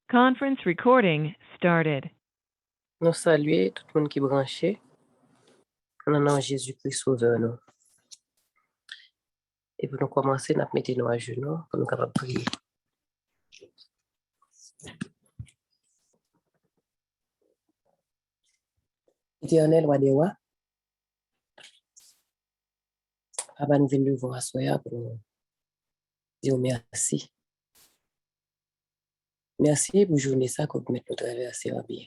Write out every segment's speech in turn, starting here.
Conference recording started. Nous saluons tout le monde qui est branché. En nom de Jésus-Christ sauveur nous. Et pour nous commencer, nous mettons nous à genoux pour nous capables de prier. Éternel, roi des rois, Papa, nous venons devant à soir pour nous dire merci. Merci pour journée ça que vous mettez nous traverser en bien.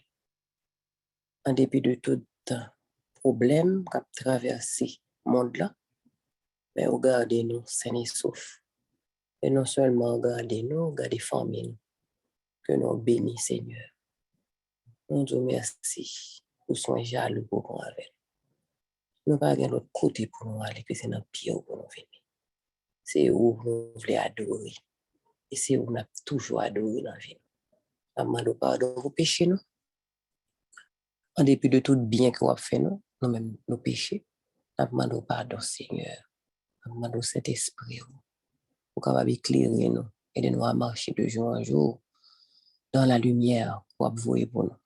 En dépit de tout problème qu'a traversé le monde là, mais regardez-nous sains et saufs. Et non seulement regardez-nous, regardez famille, que nous bénissons, Seigneur. Nous disons merci pour son jaloux pour nous avec. Nous n'avons pas l'autre côté pour nous aller, que c'est dans le pied pour nous venir. C'est où nous voulons adorer. Et c'est où nous avons toujours adoré dans la vie. Nous demandons pardon pour pécher nous. En dépit de tout bien que nous avons fait, nous-mêmes nos péchés. Nous demandons pardon, Seigneur. Nous demandons cet esprit pour capable éclairer nous, aider-nous à marcher de jour en jour dans la lumière pour voir pour nous.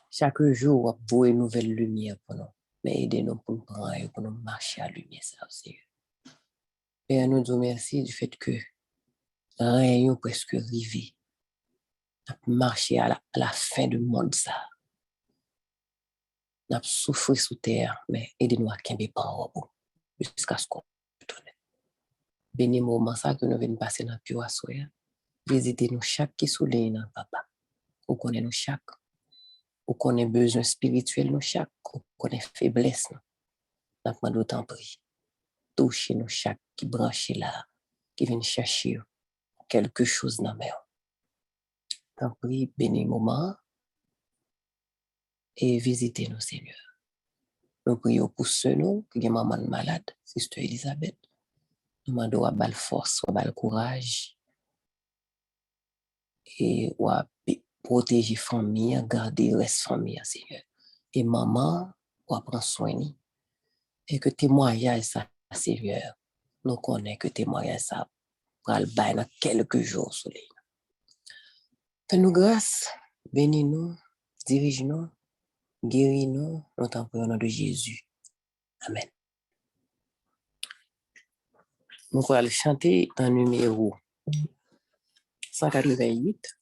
Chaque jour, pour voir une nouvelle lumière pour nous. Mais aidez-nous pour nous prendre et pour nous marcher à la lumière, ça, Seigneur. Père, nous disons merci du fait que rien n'est presque arrivé. Nous avons marché à la fin du monde, ça. Nous avons souffert sous terre, mais aidez-nous à camper par haut jusqu'à ce qu'on retourne. Bénis le moment ça que nous venons passer dans le pied à soi. Visitez-nous chaque qui soulève, papa. Vous connaissez nous chaque. Vous connaissez besoin spirituel, nous chaque. Vous connaissez faiblesse. Nous avons d'autant pris. Touchez nous chaque qui branche là, qui vient chercher quelque chose dans la mer. T'en prie, bénis le moment et visitez-nous, Seigneur. Nous prions pour ceux qui ont maman malade, Sister Elisabeth. Nous demandons à bal force, à bal courage et à protéger la famille, garder la famille, Seigneur. Et maman, à prendre soin de nous. Et que témoignage ça, Seigneur, nous connaissons que témoignage ça pour le bail dans quelques jours, soleil. Fais-nous grâce, bénis-nous, dirige-nous, guéris-nous, nous t'en prions au nom de Jésus. Amen. Nous allons chanter un numéro 188.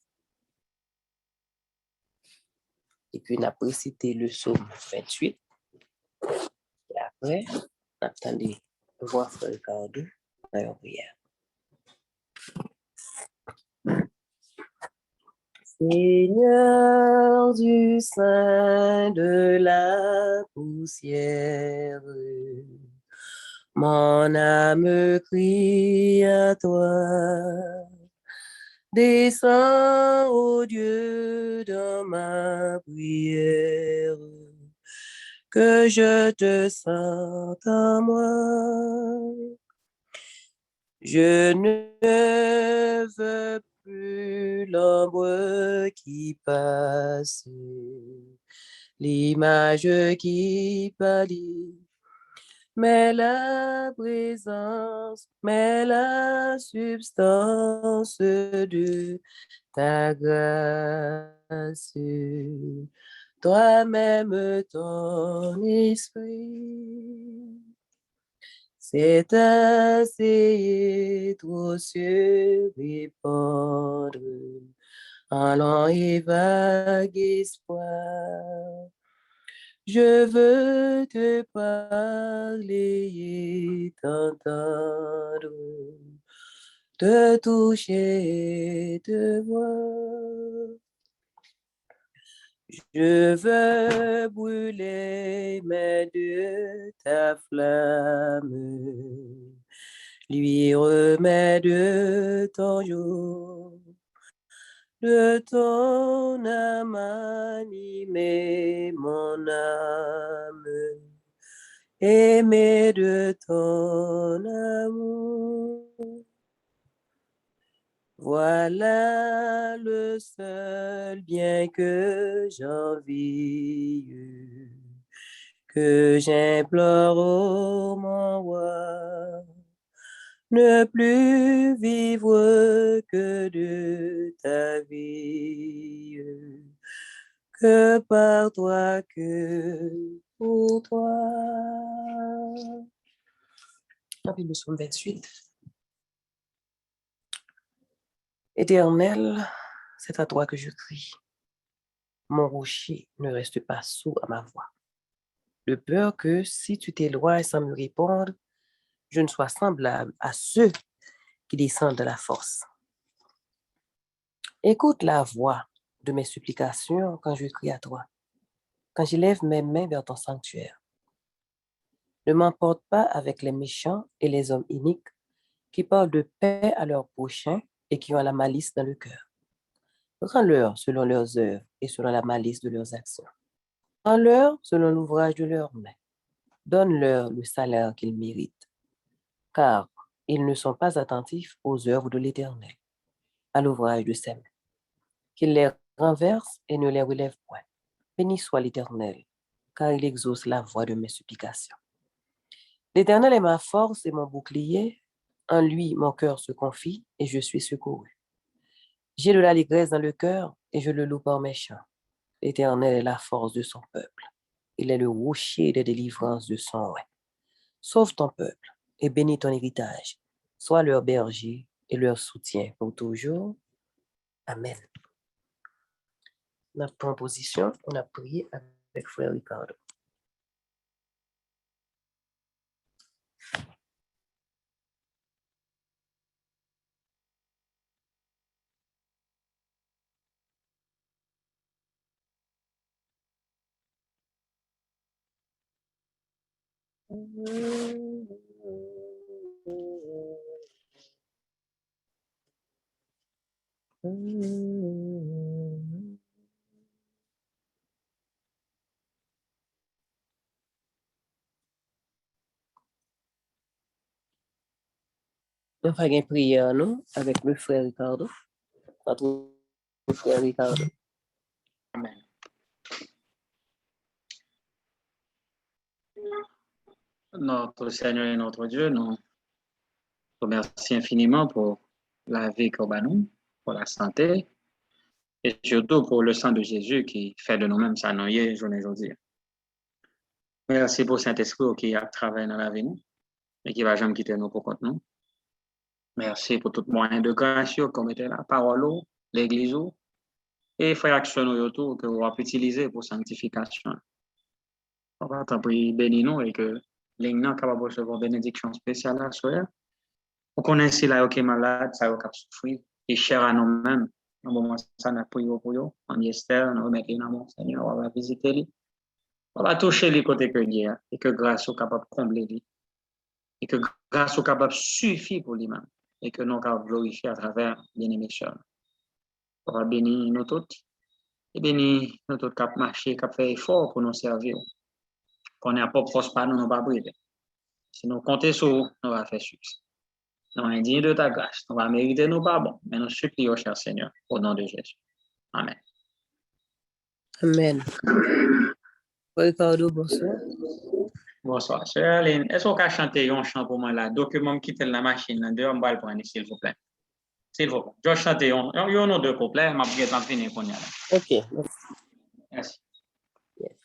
Et puis, on a précité le psaume 28. Et après, on attendait voir Frère Ricardo dans la prière. Seigneur du sein de la poussière, mon âme crie à toi. Descends, ô Dieu, dans ma prière, que je te sente en moi. Je ne veux plus l'ombre qui passe, l'image qui pâlit, mais la présence, mais la substance de ta grâce, toi-même ton esprit. C'est assez trop se répandre en lent et vague espoir. Je veux te parler et t'entendre, te toucher et te voir. Je veux brûler mais de ta flamme, luire mais de ton jour, de ton âme animer mon âme, aimer de ton amour. Voilà le seul bien que j'envie, que j'implore, ô mon roi. Ne plus vivre que de ta vie, que par toi, que pour toi. Le psaume 28. Éternel, c'est à toi que je crie. Mon rocher ne reste pas sourd à ma voix. De peur que si tu t'éloignes sans me répondre, je ne sois semblable à ceux qui descendent de la force. Écoute la voix de mes supplications quand je crie à toi, quand j'élève mes mains vers ton sanctuaire. Ne m'emporte pas avec les méchants et les hommes iniques qui parlent de paix à leurs prochains et qui ont la malice dans le cœur. Rends-leur selon leurs œuvres et selon la malice de leurs actions. Rends-leur selon l'ouvrage de leurs mains. Donne-leur le salaire qu'ils méritent, car ils ne sont pas attentifs aux œuvres de l'Éternel, à l'ouvrage de ses mains. Qu'il les renverse et ne les relève point. Béni soit l'Éternel, car il exauce la voix de mes supplications. L'Éternel est ma force et mon bouclier. En lui, mon cœur se confie et je suis secouru. J'ai de l'allégresse dans le cœur et je le loue par mes chants. L'Éternel est la force de son peuple. Il est le rocher de délivrance de son roi. Sauve ton peuple et bénis ton héritage. Sois leur berger et leur soutien pour toujours. Amen. Notre composition, on a prié avec Frère Ricardo. On va faire une prière, nous, avec le frère Ricardo. Notre frère Ricardo. Amen. Notre Seigneur et notre Dieu, nous remercions infiniment pour la vie qu'on a nous, pour la santé, et surtout pour le sang de Jésus qui fait de nous-mêmes ça nous y journée aujourd'hui. Merci pour Saint-Esprit qui a travaillé dans la vie nous et qui va jamais quitter nous pour compte nous. Merci pour tout moyen de grâce comme était la parole, l'église et frères action autour que vous avez utilisé pour sanctification. On va t'en prier béni nous et que les gens capables de recevoir bénédiction spéciale à soi. On connaît si là qui est malade, ça va souffrir et cher à nous-mêmes. Au moment ça n'a prié pour eux, on espère, on remet dans mon Seigneur, on va visiter lui. On va toucher les côtés que Dieu a et que grâce soit capable de combler lui. Et que grâce soit capable de suffire pour lui-même. Et que nous capables glorifier à travers bien-aimés chers. On va bénir nous tous. Et bénir nous tous qui marcher, qui fait effort pour nous servir. Qu'on n'a pas prospère, nous ne pas brûler. Si nous comptons sur nous, nous va faire succès. Nous indignés de ta grâce, nous va mériter nos pardons, mais nous supplions, cher Seigneur, au nom de Jésus. Amen. Amen. Ricardo, bonsoir. Bonsoir. Sœur Aline, est-ce qu'on peut chanter un chant pour moi là? Document qui la machine là, deux, on va le prendre, s'il vous plaît. S'il vous plaît. Je vais chanter un ou deux couplets, ma prière est finie pour nous. OK. Merci. Yes.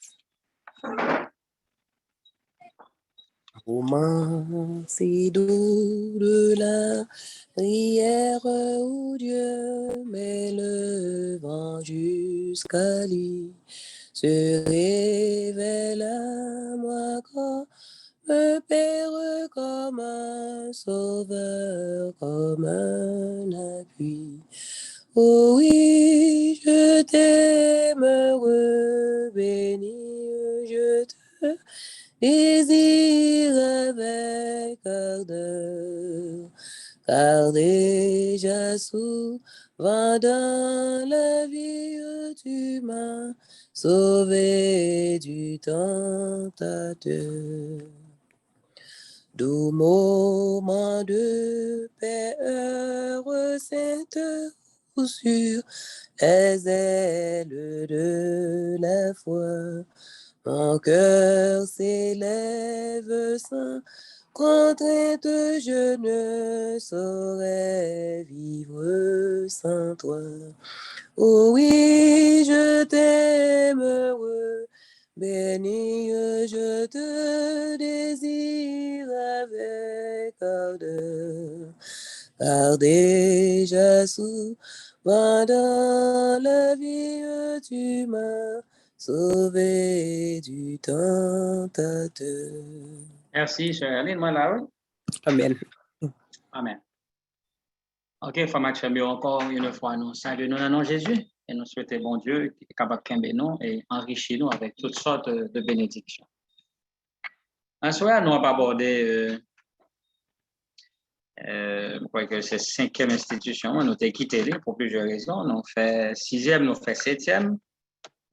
Romain, c'est doux de la prière où Dieu met le vent jusqu'à lui, se révèle à moi comme un père, comme un sauveur, comme un appui. Oh oui, je t'aime, heureux, béni, je te désire avec ardeur, car déjà souvent dans la vie tu m'as sauvé du tentateur. Doux moment de paix, heure sainte ou sur les ailes de la foi. Mon cœur s'élève sans Contrainte, je ne saurais vivre sans toi. Oh oui, je t'aime heureux, béni, je te désire avec ardeur. Car déjà souvent dans la vie, tu m'as sauvé du tentateur. Merci, chère Aline. Moi, là, oui. Amen. Amen. OK, Frère Maxime, encore une fois, nous saluons dans le nom de Jésus et nous souhaitons, bon Dieu, qui est capable de nous et enrichir nous avec toutes sortes de bénédictions. Un soir, nous avons abordé, je crois que c'est 5e institution, nous avons quitté pour plusieurs raisons. Nous avons fait 6e, nous avons fait 7e.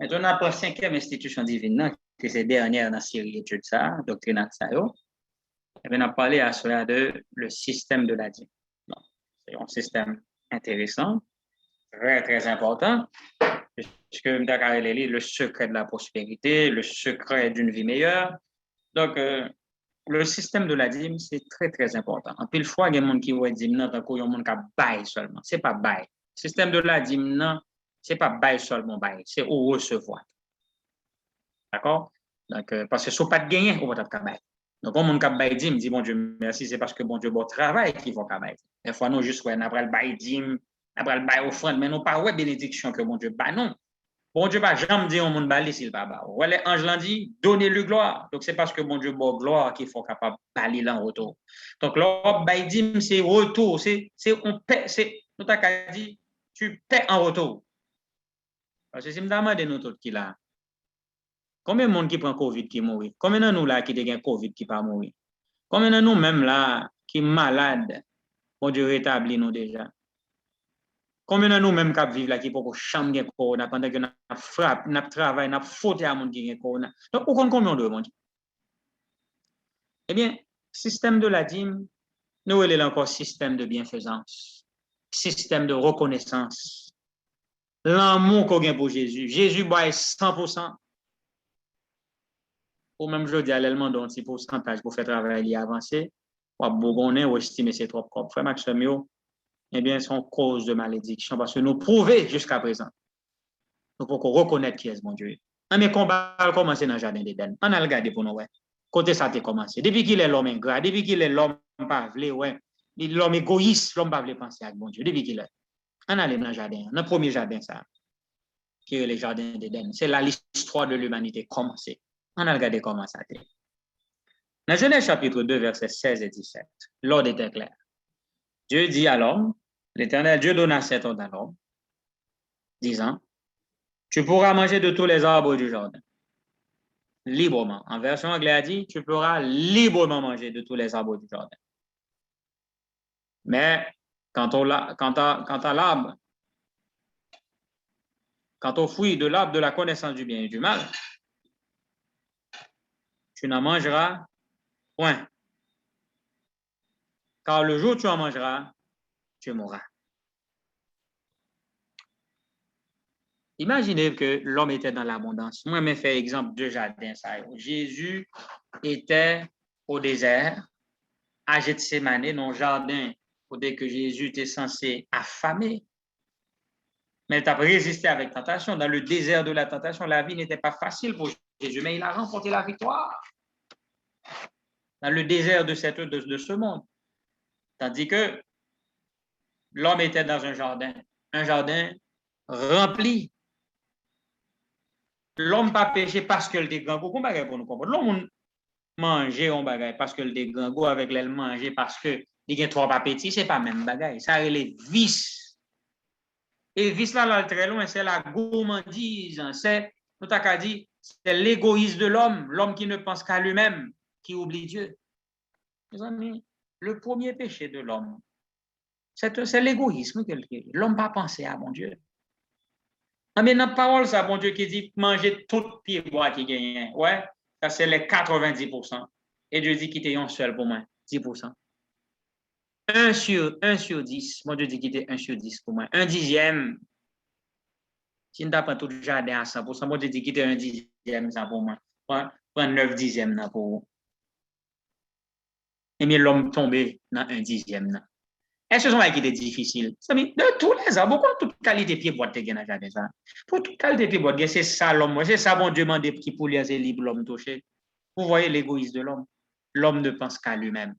Maintenant, on a pris 5e institution divine, qui est cette dernière dans la série d'études, doctrine ça. Et bien, on a parlé à cela de le système de la dîme. C'est un système intéressant, très, très important, puisque le secret de la prospérité, le secret d'une vie meilleure. Donc, le système de la dîme, c'est très, très important. En pile fois, il y a des gens qui ont dit non, tant qu'il y a des gens qui baillent seulement. Ce n'est pas bail. Le système de la dîme, non, ce n'est pas bail seulement bail, c'est au recevoir. D'accord? Donc, parce que si vous n'avez pas de gagner, vous ne pouvez pas bail. Donc, quand mon cap bail dîme, dit bon Dieu merci, c'est parce que bon Dieu bon travail qui va bail. Des fois, nous juste on après le bail dîme, après le bail offrande, mais nous pas ouais bénédiction que bon Dieu bah non. Bon Dieu pas jamais dit au monde bail s'il pas bas. Ouais les anges l'ont dit, donnez-lui gloire. Donc c'est parce que bon Dieu bon gloire qu'il faut capable bailler là en retour. Donc l'ordre bail dîme c'est retour, c'est on paie, c'est nous t'a dit tu paies en retour. Parce que si me demande nous tout qui là. Combien de monde qui prend Covid qui mourit? Combien de nous là qui ont Covid qui pas mourir? Combien de nous même là qui malades? Bon Dieu rétablit nous déjà. Combien de nous même qui vivent là qui pour chambre de corona pendant que nous frappe, nous travaillons, nous faute à monde qui a corona. Donc pourquoi combien de monde? Eh bien, système de la dîme, nous est encore système de bienfaisance, système de reconnaissance. L'amour qu'on a pour Jésus. Jésus boit 100%. Ou même je dis à l'allemand d'un petit pourcentage pour faire travail avancer, ou bougonner ou estimer ses trop propres. Frère Maxime, eh bien, sont cause de malédiction parce que nous prouvons jusqu'à présent. Nous pouvons reconnaître qui est mon Dieu. Mais combat a commencé dans le jardin d'Éden. On a regardé pour nous, ouais. Côté ça a commencé. Depuis qu'il est l'homme ingrat, depuis qu'il est l'homme pas voulu, ouais. L'homme égoïste, l'homme pas voulu penser à mon Dieu. Depuis qu'il est. On allait dans le jardin, dans le premier jardin, ça, qui est le jardin d'Éden. C'est là l'histoire de l'humanité commencé. On a regardé comment ça a été. Dans Genèse chapitre 2, versets 16 et 17, l'ordre était clair. Dieu dit à l'homme, l'Éternel Dieu donna cet ordre à l'homme, disant, tu pourras manger de tous les arbres du jardin, librement. En version anglaise, dit, tu pourras librement manger de tous les arbres du jardin. Mais quant à l'arbre, quant au fruit de l'arbre de la connaissance du bien et du mal, tu n'en mangeras point. Car le jour où tu en mangeras, tu mourras. Imaginez que l'homme était dans l'abondance. Moi, je fais exemple de jardin. Jésus était au désert, à Gethsémane, dans le jardin, dès que Jésus était censé affamer. Mais il a résisté avec tentation. Dans le désert de la tentation, la vie n'était pas facile pour Jésus, mais il a remporté la victoire. Dans le désert de ce monde. Tandis que l'homme était dans un jardin rempli. L'homme pas péché parce que le dégango, comment bagay pour nous comprendre? L'homme manger on bagay parce que le dégango avec l'aile manger parce que il y a trop appétit, c'est pas même bagay. Ça les vices. Et vice là très loin, c'est la gourmandise, c'est nous t'a dit, c'est l'égoïsme de l'homme qui ne pense qu'à lui-même, qui oublie Dieu. Mes amis, le premier péché de l'homme, c'est l'égoïsme. L'homme pas pensé à mon Dieu. Mais dans la parole, ça, bon Dieu qui dit manger tout pied bois qui gagne. Ouais, ça c'est les 90%. Et Dieu dit qu'il était un seul pour moi, 10%. 1 sur 10. Mon Dieu dit qu'il était 1 sur 10 pour moi. 1/10. Si nous avons tout le jardin à 100%, mon Dieu dit qu'il était 1/10 ça pour moi. Prends 9/10 pour vous. et bien l'homme tombé dans un dixième. Est-ce que c'est qui était difficile? De tous les hommes, beaucoup de toute qualité pied boîte te gagne jamais ça. Pour toute qualité pied boîte, c'est ça l'homme, c'est ça bon Dieu demande qui pour lui c'est libre l'homme touché. Vous voyez l'égoïsme de l'homme. L'homme ne pense qu'à lui-même.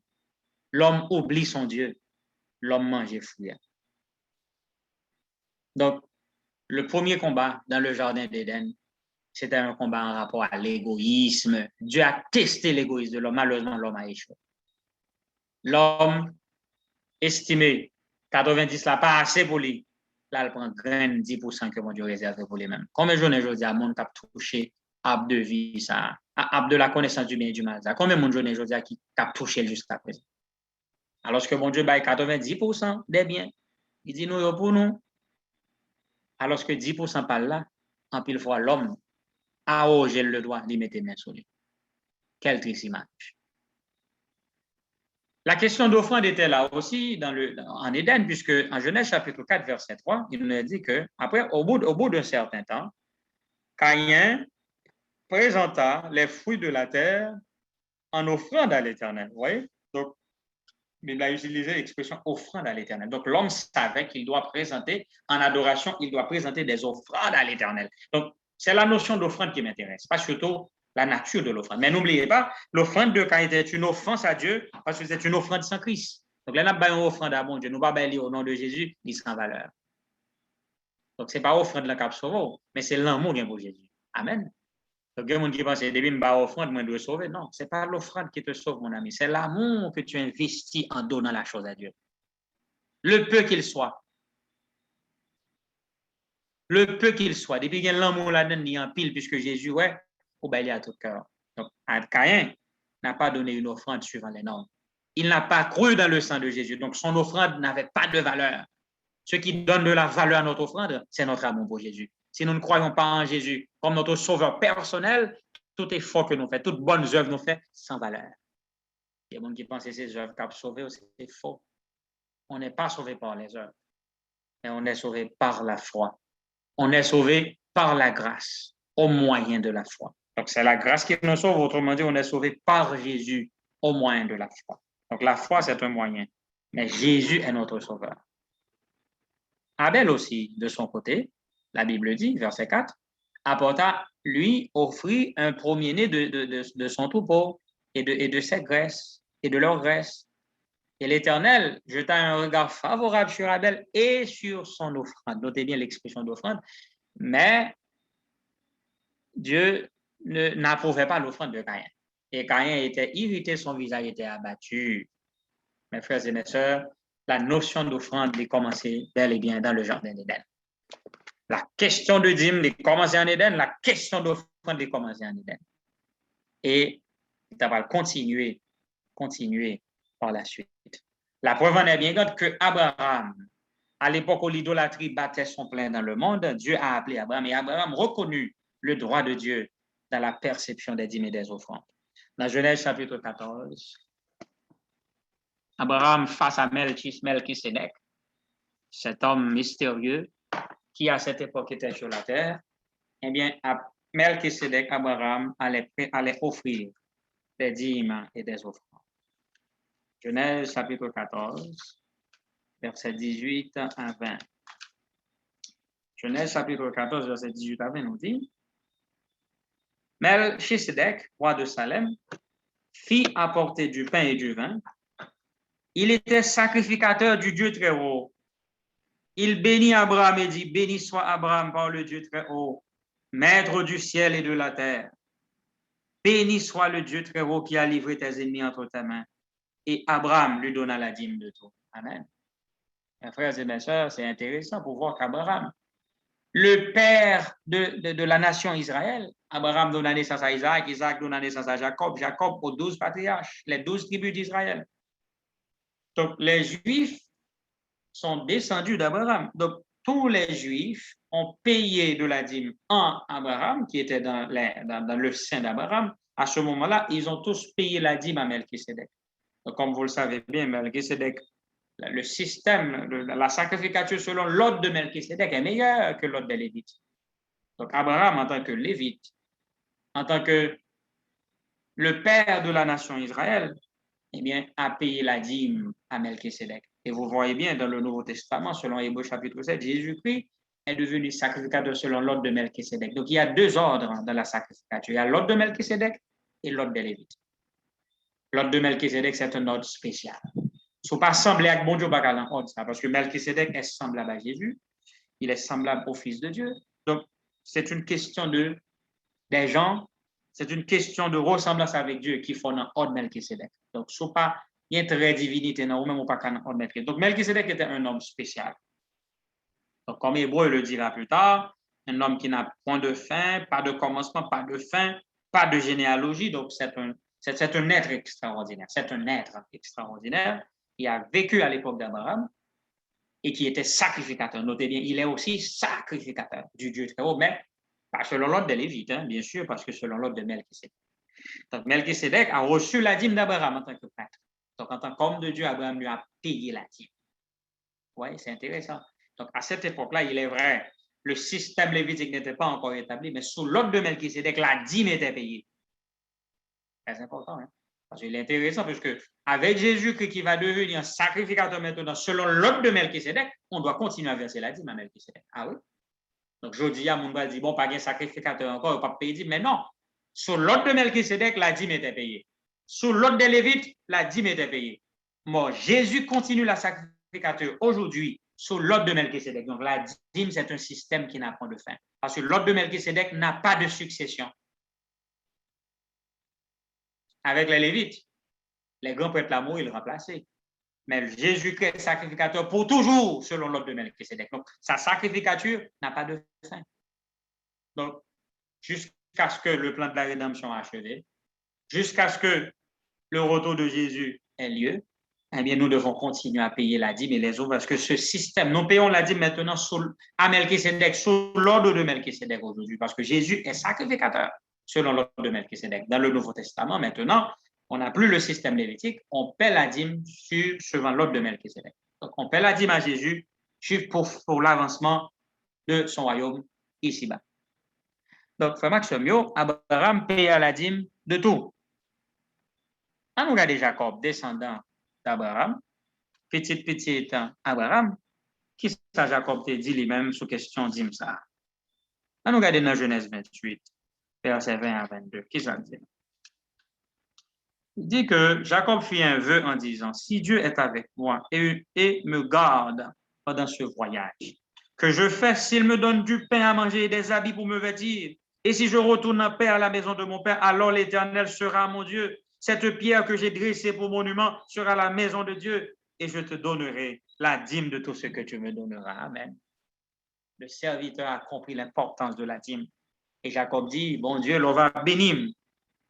L'homme oublie son Dieu. L'homme mange fouille. Donc, le premier combat dans le jardin d'Éden, c'était un combat en rapport à l'égoïsme. Dieu a testé l'égoïsme de l'homme. Malheureusement, l'homme a échoué. L'homme estimé 90 là, pas assez pour lui. Là, il prend 10% que mon Dieu réserve pour lui-même. Combien de journées, je dis, à mon qui a touché arbre de vie, ça, arbre de la connaissance du bien et du mal, ça. Combien de journées, je dis, qui a touché jusqu'à présent? Alors que mon Dieu baille 90% des biens. Il dit, nous, pour nous. Alors que 10% par là, en pile fois, l'homme a osé le doigt, il mettait main sur lui. Quelle triste image. La question d'offrande était là aussi en Éden, puisque en Genèse chapitre 4, verset 3, il nous dit que, après, au bout d'un certain temps, Caïn présenta les fruits de la terre en offrande à l'Éternel. Vous voyez? Donc, il a utilisé l'expression offrande à l'Éternel. Donc, l'homme savait qu'il doit présenter, en adoration, il doit présenter des offrandes à l'Éternel. Donc, c'est la notion d'offrande qui m'intéresse, pas surtout la nature de l'offrande. Mais n'oubliez pas, l'offrande de Caïn était une offense à Dieu parce que c'est une offrande sans Christ. Donc, là, nous avons une offrande à bon Dieu. Nous ne pouvons pas au nom de Jésus, il sans valeur. Donc, ce n'est pas offrande la cap sauve, mais c'est l'amour pour Jésus. Amen. Donc, il y a des gens qui pensent que depuis que je offrande, je dois sauver. Non, ce n'est pas l'offrande qui te sauve, mon ami. C'est l'amour que tu investis en donnant la chose à Dieu. Le peu qu'il soit. Le peu qu'il soit. Depuis qu'il y a l'amour là-dedans, il y a un pile, puisque Jésus, ouais, il y a tout cœur. Donc, Caïn n'a pas donné une offrande suivant les normes. Il n'a pas cru dans le sang de Jésus. Donc, son offrande n'avait pas de valeur. Ce qui donne de la valeur à notre offrande, c'est notre amour pour Jésus. Si nous ne croyons pas en Jésus comme notre sauveur personnel, tout effort que nous faisons, toutes bonnes œuvres nous faisons, sans valeur. Il y a des gens qui pensent que ces œuvres qui ont sauvé, c'est faux. On n'est pas sauvé par les œuvres, mais on est sauvé par la foi. On est sauvé par la grâce, au moyen de la foi. Donc, c'est la grâce qui nous sauve. Autrement dit, on est sauvé par Jésus, au moyen de la foi. Donc, la foi, c'est un moyen, mais Jésus est notre sauveur. Abel aussi, de son côté, la Bible dit, verset 4, apporta, lui, offrit un premier-né de son troupeau et de ses graisses et de leurs graisses. Et l'Éternel jeta un regard favorable sur Abel et sur son offrande. Notez bien l'expression d'offrande, mais Dieu n'approuvait pas l'offrande de Caïn. Et Caïn était irrité, son visage était abattu. Mes frères et mes sœurs, la notion d'offrande est commencée bel et bien dans le jardin d'Éden. La question de dîme est commencée en Éden, la question d'offrande est commencée en Éden. Et ça va continuer par la suite. La preuve en est bien grande que Abraham, à l'époque où l'idolâtrie battait son plein dans le monde, Dieu a appelé Abraham et Abraham reconnut le droit de Dieu dans la perception des dîmes et des offrandes. Dans Genèse chapitre 14, Abraham face à Melchisédek, cet homme mystérieux qui à cette époque était sur la terre, eh bien, Melchisédek, Abraham allait offrir des dîmes et des offrandes. Genèse chapitre 14, versets 18 à 20. Genèse chapitre 14, verset 18 à 20 nous dit, Melchisédek, roi de Salem, fit apporter du pain et du vin. Il était sacrificateur du Dieu très haut. Il bénit Abraham et dit, béni soit Abraham par le Dieu très haut, maître du ciel et de la terre. Béni soit le Dieu très haut qui a livré tes ennemis entre tes mains. Et Abraham lui donna la dîme de tout. Amen. Mes frères et mes sœurs, c'est intéressant pour voir qu'Abraham, le père de la nation Israël, Abraham donna naissance à Isaac, Isaac donna naissance à Jacob, Jacob aux 12 patriarches, les 12 tribus d'Israël. Donc, les Juifs sont descendus d'Abraham. Donc, tous les Juifs ont payé de la dîme en Abraham, qui était dans le sein d'Abraham. À ce moment-là, ils ont tous payé la dîme à Melchisédek. Donc, comme vous le savez bien, Melchisédek, le système, la sacrificature selon l'ordre de Melchisédek est meilleur que l'ordre des Lévites. Donc, Abraham, en tant que Lévite, en tant que le père de la nation Israël, eh bien, a payé la dîme à Melchisédek. Et vous voyez bien dans le Nouveau Testament, selon Hébreux chapitre 7, Jésus-Christ est devenu sacrificateur selon l'ordre de Melchisédek. Donc, il y a deux ordres dans la sacrificature. Il y a l'ordre de Melchisédek et l'ordre des Lévites. L'ordre de Melchisédek, c'est un ordre spécial. Il ne faut pas sembler avec bon Dieu, pas dans l'ordre, parce que Melchisédek est semblable à Jésus. Il est semblable au Fils de Dieu. Donc, c'est une question des gens, c'est une question de ressemblance avec Dieu qui font un ordre Melchisédek. Donc, ce n'est pas il y a une vraie divinité, non, ou même pas qu'un ordre Melchisédek. Donc, Melchisédek était un homme spécial. Donc, comme Hébreu le dira plus tard, un homme qui n'a point de fin, pas de commencement, pas de fin, pas de généalogie. Donc, c'est un être extraordinaire. C'est un être extraordinaire qui a vécu à l'époque d'Abraham et qui était sacrificateur. Notez bien, il est aussi sacrificateur du Dieu très haut, mais pas selon l'ordre des Lévites, hein, bien sûr, parce que selon l'ordre de Melchisédek. Donc, Melchisédek a reçu la dîme d'Abraham en tant que prêtre. Donc, en tant qu'homme de Dieu, Abraham lui a payé la dîme. Oui, c'est intéressant. Donc, à cette époque-là, il est vrai, le système lévitique n'était pas encore établi, mais sous l'ordre de Melchisédek, la dîme était payée. Très important, hein? Parce qu'il est intéressant, parce qu'avec Jésus-Christ qui va devenir sacrificateur maintenant, selon l'ordre de Melchisédek, on doit continuer à verser la dîme à Melchisédek. Ah oui? Donc, je dis à mon va dire, bon, pas de sacrificateur encore, pas payer dîme, mais non. Sous l'ordre de Melchisédek, la dîme était payée. Sous l'ordre des Lévites, la dîme était payée. Bon, Jésus continue la sacrificateur aujourd'hui sous l'ordre de Melchisédek. Donc, la dîme, c'est un système qui n'a pas de fin. Parce que l'ordre de Melchisédek n'a pas de succession. Avec les Lévites, les grands prêtres l'amour, ils le remplaçaient. Mais Jésus-Christ est sacrificateur pour toujours, selon l'ordre de Melchisédek. Donc, sa sacrificature n'a pas de fin. Donc, jusqu'à ce que le plan de la rédemption soit achevé, jusqu'à ce que le retour de Jésus ait lieu, eh bien, nous devons continuer à payer la dîme et les autres, parce que ce système, nous payons la dîme maintenant à Melchisédek, sous l'ordre de Melchisédek aujourd'hui, parce que Jésus est sacrificateur selon l'ordre de Melchisédek. Dans le Nouveau Testament, maintenant, on n'a plus le système lévitique, on paie la dîme suivant l'ordre de Melchisédek. Donc, on paie la dîme à Jésus pour l'avancement de son royaume ici-bas. Donc, frère Maxime, Abraham paya la dîme de tout. On regarde Jacob, descendant d'Abraham, petit Abraham, qui ça Jacob te dit lui-même sous question dîme ça? On regarde dans Genèse 28, verset 20 à 22, qui ça dit? Il dit que Jacob fit un vœu en disant, si Dieu est avec moi et me garde pendant ce voyage, que je fais s'il me donne du pain à manger et des habits pour me vêtir, et si je retourne en paix à la maison de mon père, alors l'Éternel sera mon Dieu. Cette pierre que j'ai dressée pour monument sera la maison de Dieu, et je te donnerai la dîme de tout ce que tu me donneras. Amen. Le serviteur a compris l'importance de la dîme. Et Jacob dit, bon Dieu, l'on va bénir,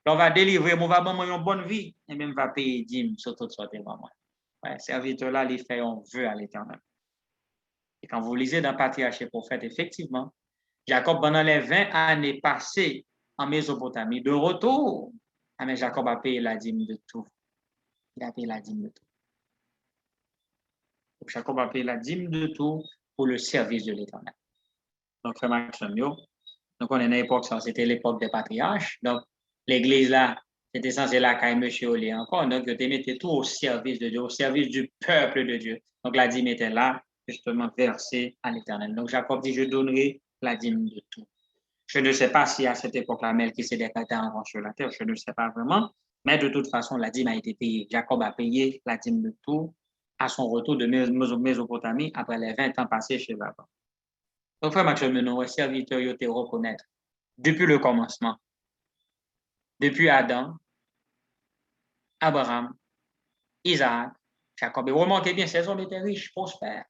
l'on va délivrer, on va donner une bonne vie, et même va payer dîme sur toute sorte de moments. Ouais, serviteur là, il fait un vœu à l'Éternel. Et quand vous lisez dans Patriarche et Prophète, effectivement, Jacob, pendant les 20 années passées en Mésopotamie, de retour, mais Jacob a payé la dîme de tout. Il a payé la dîme de tout. Donc, Jacob a payé la dîme de tout pour le service de l'Éternel. Donc, frère Maxime, donc on est dans l'époque, c'était l'époque des patriarches. Donc, l'église là, c'était censé là quand monsieur Olé encore. Donc, tu mettais tout au service de Dieu, au service du peuple de Dieu. Donc, la dîme était là, justement, versée à l'Éternel. Donc, Jacob dit, je donnerai la dîme de tout. Je ne sais pas si à cette époque-là, Melchisédek était encore sur la terre, je ne sais pas vraiment. Mais de toute façon, la dîme a été payée. Jacob a payé la dîme de tout à son retour de Mésopotamie après les 20 ans passés chez Laban. Donc, frère Maxime, nos serviteurs, ils te reconnaître depuis le commencement, depuis Adam, Abraham, Isaac, Jacob. Et remarquez bien, ces hommes étaient riches, prospères.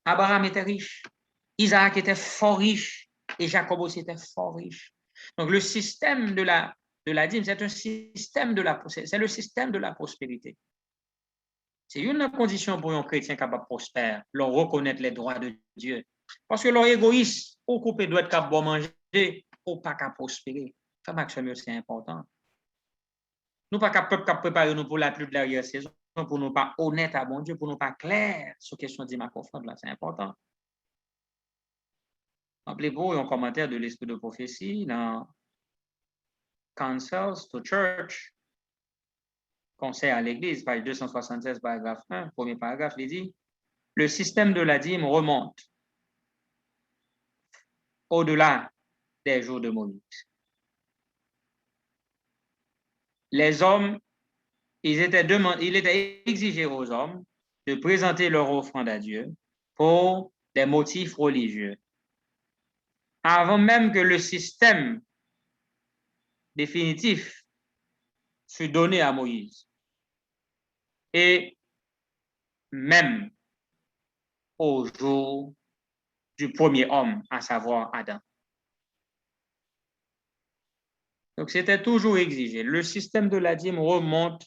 Abraham était riche, Isaac était fort riche et Jacob aussi était fort riche. Donc, le système de la dîme, c'est un système c'est le système de la prospérité. C'est une condition pour un chrétien capable de prospérer, leur reconnaître les droits de Dieu. Parce que leur égoïsme, au couper doit être capable de manger, ou pas capable de prospérer. Ça, Maxime, c'est important. Nous pas capable de préparer nous pour la pluie de l'arrière-saison, pour nous pas honnêtes à bon Dieu, pour nous pas clairs sur question de ma confiance, là, c'est important. Rappelez-vous un commentaire de l'esprit de prophétie dans Counsels to Church. Conseil à l'Église, page 276, paragraphe 1, premier paragraphe, il dit « Le système de la dîme remonte au-delà des jours de Moïse. Les hommes, il était exigé aux hommes de présenter leur offrande à Dieu pour des motifs religieux. Avant même que le système définitif fut donné à Moïse. Et même au jour du premier homme, à savoir Adam. Donc, c'était toujours exigé. Le système de la dîme remonte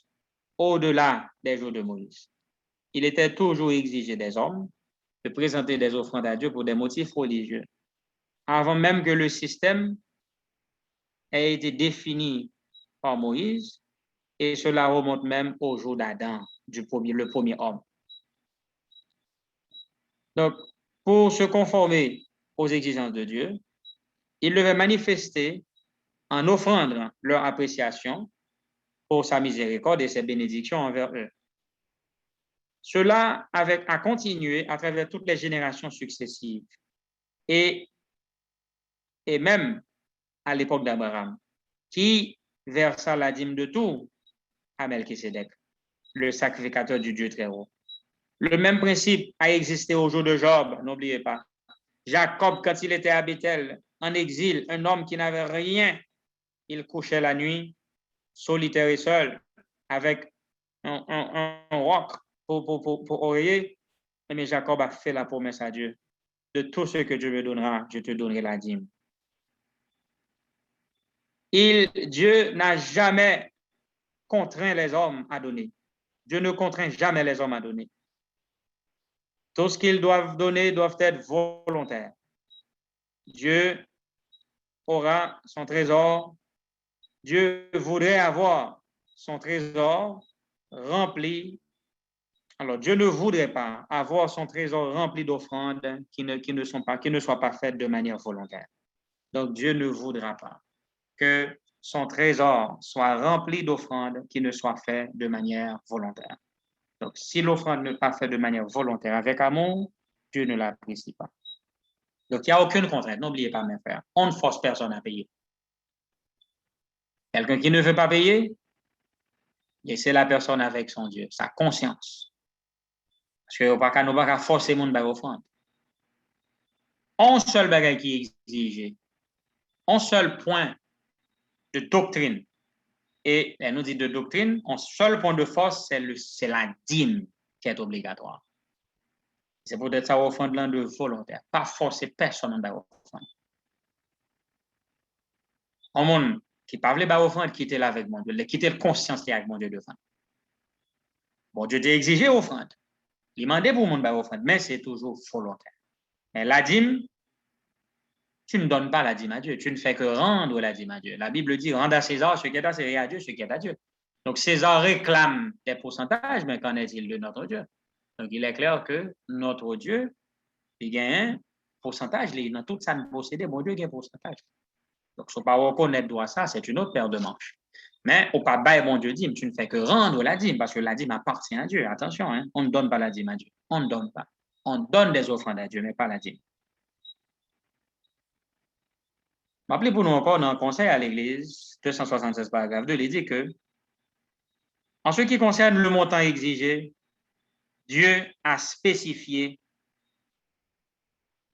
au-delà des jours de Moïse. Il était toujours exigé des hommes de présenter des offrandes à Dieu pour des motifs religieux, avant même que le système ait été défini par Moïse, et cela remonte même au jour d'Adam, le premier homme. Donc, pour se conformer aux exigences de Dieu, ils devaient manifester en offrant leur appréciation pour sa miséricorde et ses bénédictions envers eux. Cela a continué à travers toutes les générations successives et même à l'époque d'Abraham, qui versa la dîme de tout à Melchisédek, le sacrificateur du Dieu très haut. Le même principe a existé au jour de Job, n'oubliez pas. Jacob, quand il était à Bethel, en exil, un homme qui n'avait rien, il couchait la nuit, solitaire et seul, avec un roc pour oreiller. Mais Jacob a fait la promesse à Dieu. De tout ce que Dieu me donnera, je te donnerai la dîme. Dieu n'a jamais contraint les hommes à donner. Dieu ne contraint jamais les hommes à donner. Tout ce qu'ils doivent donner doivent être volontaires. Dieu aura son trésor. Dieu voudrait avoir son trésor rempli. Alors, Dieu ne voudrait pas avoir son trésor rempli d'offrandes qui ne soient pas faites de manière volontaire. Donc, Dieu ne voudra pas que son trésor soit rempli d'offrandes qui ne soient faites de manière volontaire. Donc, si l'offrande n'est pas faite de manière volontaire avec amour, Dieu ne l'apprécie pas. Donc, il n'y a aucune contrainte. N'oubliez pas, mes frères, on ne force personne à payer. Quelqu'un qui ne veut pas payer, laissez la personne avec son Dieu, sa conscience. Parce que nous ne pouvons pas forcer les gens à offrande. Un seul bagage qui est exigé, un seul point de doctrine. Et elle nous dit de doctrine, un seul point de force, c'est la dîme qui est obligatoire. C'est peut-être ça offrande de volontaire, pas forcer personne à offrande. Un monde qui parle pas offrande, quittez là avec mon Dieu, quittez le conscience avec mon Dieu devant. Bon Dieu t'a exigé offrande. Il m'a demandé pour mon offrande, mais c'est toujours volontaire. Mais la dîme, tu ne donnes pas la dîme à Dieu, tu ne fais que rendre la dîme à Dieu. La Bible dit, rendre à César ce qui est à César et à Dieu ce qui est à Dieu. Donc César réclame des pourcentages, mais qu'en est-il de notre Dieu? Donc il est clair que notre Dieu, il gagne un pourcentage, dans tout ça nous posséder, mon Dieu gagne un pourcentage. Donc, si on ne pas reconnaître droit ça, c'est une autre paire de manches. Mais au pas bail, mon Dieu dîme, tu ne fais que rendre la dîme, parce que la dîme appartient à Dieu. Attention, hein, on ne donne pas la dîme à Dieu. On ne donne pas. On donne des offrandes à Dieu, mais pas la dîme. Rappelez pour nous encore dans le Conseil à l'Église, 276 paragraphe 2, il dit que, en ce qui concerne le montant exigé, Dieu a spécifié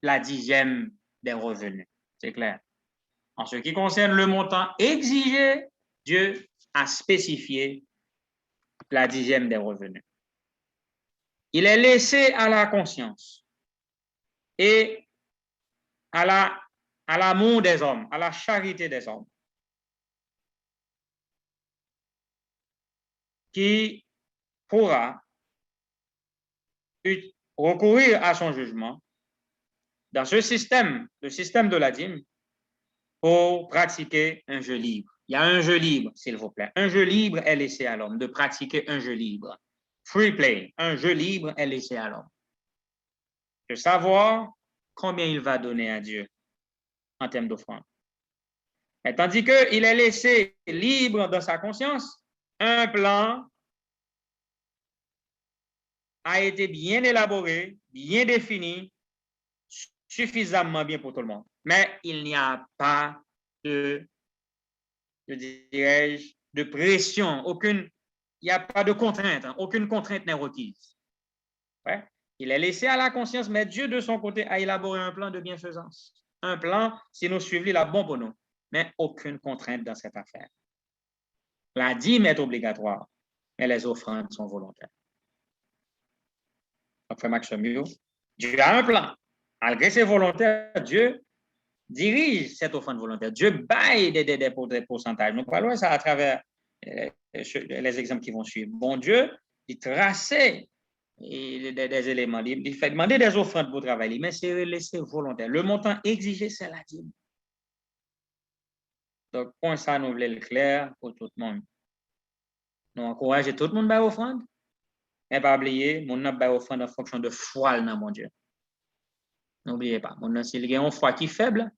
la dixième des revenus. C'est clair. En ce qui concerne le montant exigé, Dieu a spécifié la dixième des revenus. Il est laissé à la conscience et à l'amour des hommes, à la charité des hommes, qui pourra recourir à son jugement dans ce système, le système de la dîme, pour pratiquer un jeu libre. Il y a un jeu libre, s'il vous plaît. Un jeu libre est laissé à l'homme de pratiquer un jeu libre. Free play, un jeu libre est laissé à l'homme. De savoir combien il va donner à Dieu en termes d'offrande. Tandis qu'il est laissé libre dans sa conscience, un plan a été bien élaboré, bien défini, suffisamment bien pour tout le monde. Mais il n'y a pas de, de pression, il n'y a pas de contrainte, aucune contrainte n'est requise. Ouais. Il est laissé à la conscience, mais Dieu, de son côté, a élaboré un plan de bienfaisance. Un plan, si nous suivons, il est bon pour nous, mais aucune contrainte dans cette affaire. La dîme est obligatoire, mais les offrandes sont volontaires. Donc, frère Maxime, Dieu a un plan. Malgré ses volontaires, Dieu dirige cette offrande volontaire. Dieu baille des pourcentages. Nous parlons ça à travers les exemples qui vont suivre. Bon Dieu, il traçait des éléments. Il fait demander des offrandes pour travailler, mais c'est laissé volontaire. Le montant exigé, c'est la dîme. Donc, pour ça, nous voulons le clair pour tout le monde. Nous encourageons tout le monde à offrande, mais pas oublier, mon n'a pas offrande en fonction de foi dans mon Dieu. N'oubliez pas, mon s'il y a une foi qui est faible,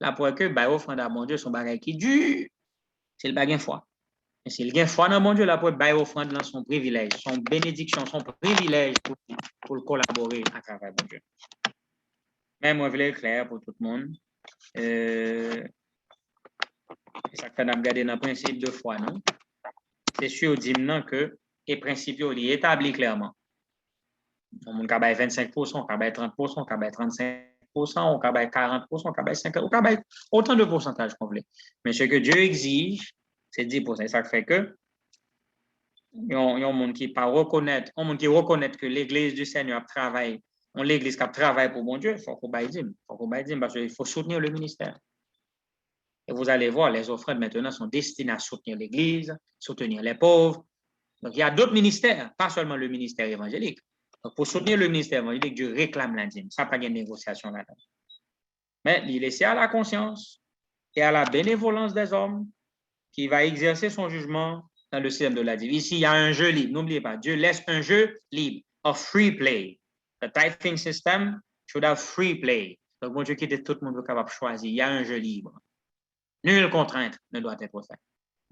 là pour que bah offrande à mon Dieu son bagage qui dure, c'est le bagage foi. Mais s'il y a foi dans mon Dieu, là pour bah offrande dans son privilège, son bénédiction, son privilège pour le collaborer à travers mon Dieu. Mais moi je voulais clair pour tout le monde. Ça fait regarder dans le principe de foi, non? C'est sûr dimement que les principes sont établis clairement. On a 25%, on a 30%, on a 35%, on a 40%, on a 50%, on a autant de pourcentages qu'on veut. Mais ce que Dieu exige, c'est 10%. Ça fait que il y a un monde qui pas reconnaître, un monde qui reconnaît que l'Église du Seigneur travaille, l'Église qui travaille pour mon Dieu, il faut qu'on baille dîme. Il faut qu'on baille dîme parce qu'il faut soutenir le ministère. Et vous allez voir, les offrandes maintenant sont destinées à soutenir l'Église, soutenir les pauvres. Donc il y a d'autres ministères, pas seulement le ministère évangélique. Donc, pour soutenir le ministère évangélique, Dieu réclame la dîme. Ça n'a pas de négociation là-dedans. Mais il est laissé à la conscience et à la bénévolence des hommes qui va exercer son jugement dans le système de la dîme. Ici, il y a un jeu libre. N'oubliez pas, Dieu laisse un jeu libre, a free play. The tithing system should have free play. Donc, bon Dieu quitte tout le monde capable de choisir. Il y a un jeu libre. Nulle contrainte ne doit être faite.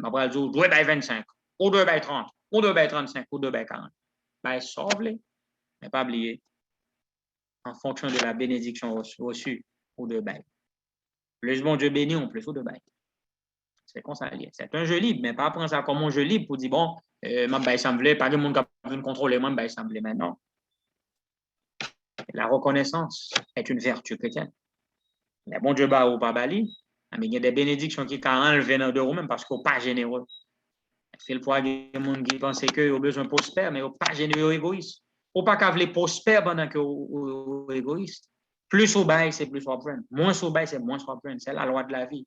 On va dire, 2 by 25, ou 2 by 30, ou 2 by 35, ou 2 by 40. Ben, sauve-les. Mais pas oublier, en fonction de la bénédiction reçue ou de bail. Plus bon Dieu bénit, on plus ou de bail. C'est comme ça. C'est un jeu libre, mais pas prendre ça comme un jeu libre pour dire, bon, ma bail semblait, pas de monde qui peut contrôler moi, bail semblait maintenant. La reconnaissance est une vertu chrétienne. Mais bon Dieu bat ou pas bali, mais il y a des bénédictions qui ont enlevé dans deux même parce qu'on n'est pas généreux. Il faut qu'il y ait des gens qui pensent qu'ils ont besoin de prospère, mais ils ne sont pas généreux égoïstes. Ou pas qu'à vouloir prospère pendant que vous égoïste. Plus au bail, c'est plus au prendre. Moins au bail, c'est moins au prendre. C'est la loi de la vie.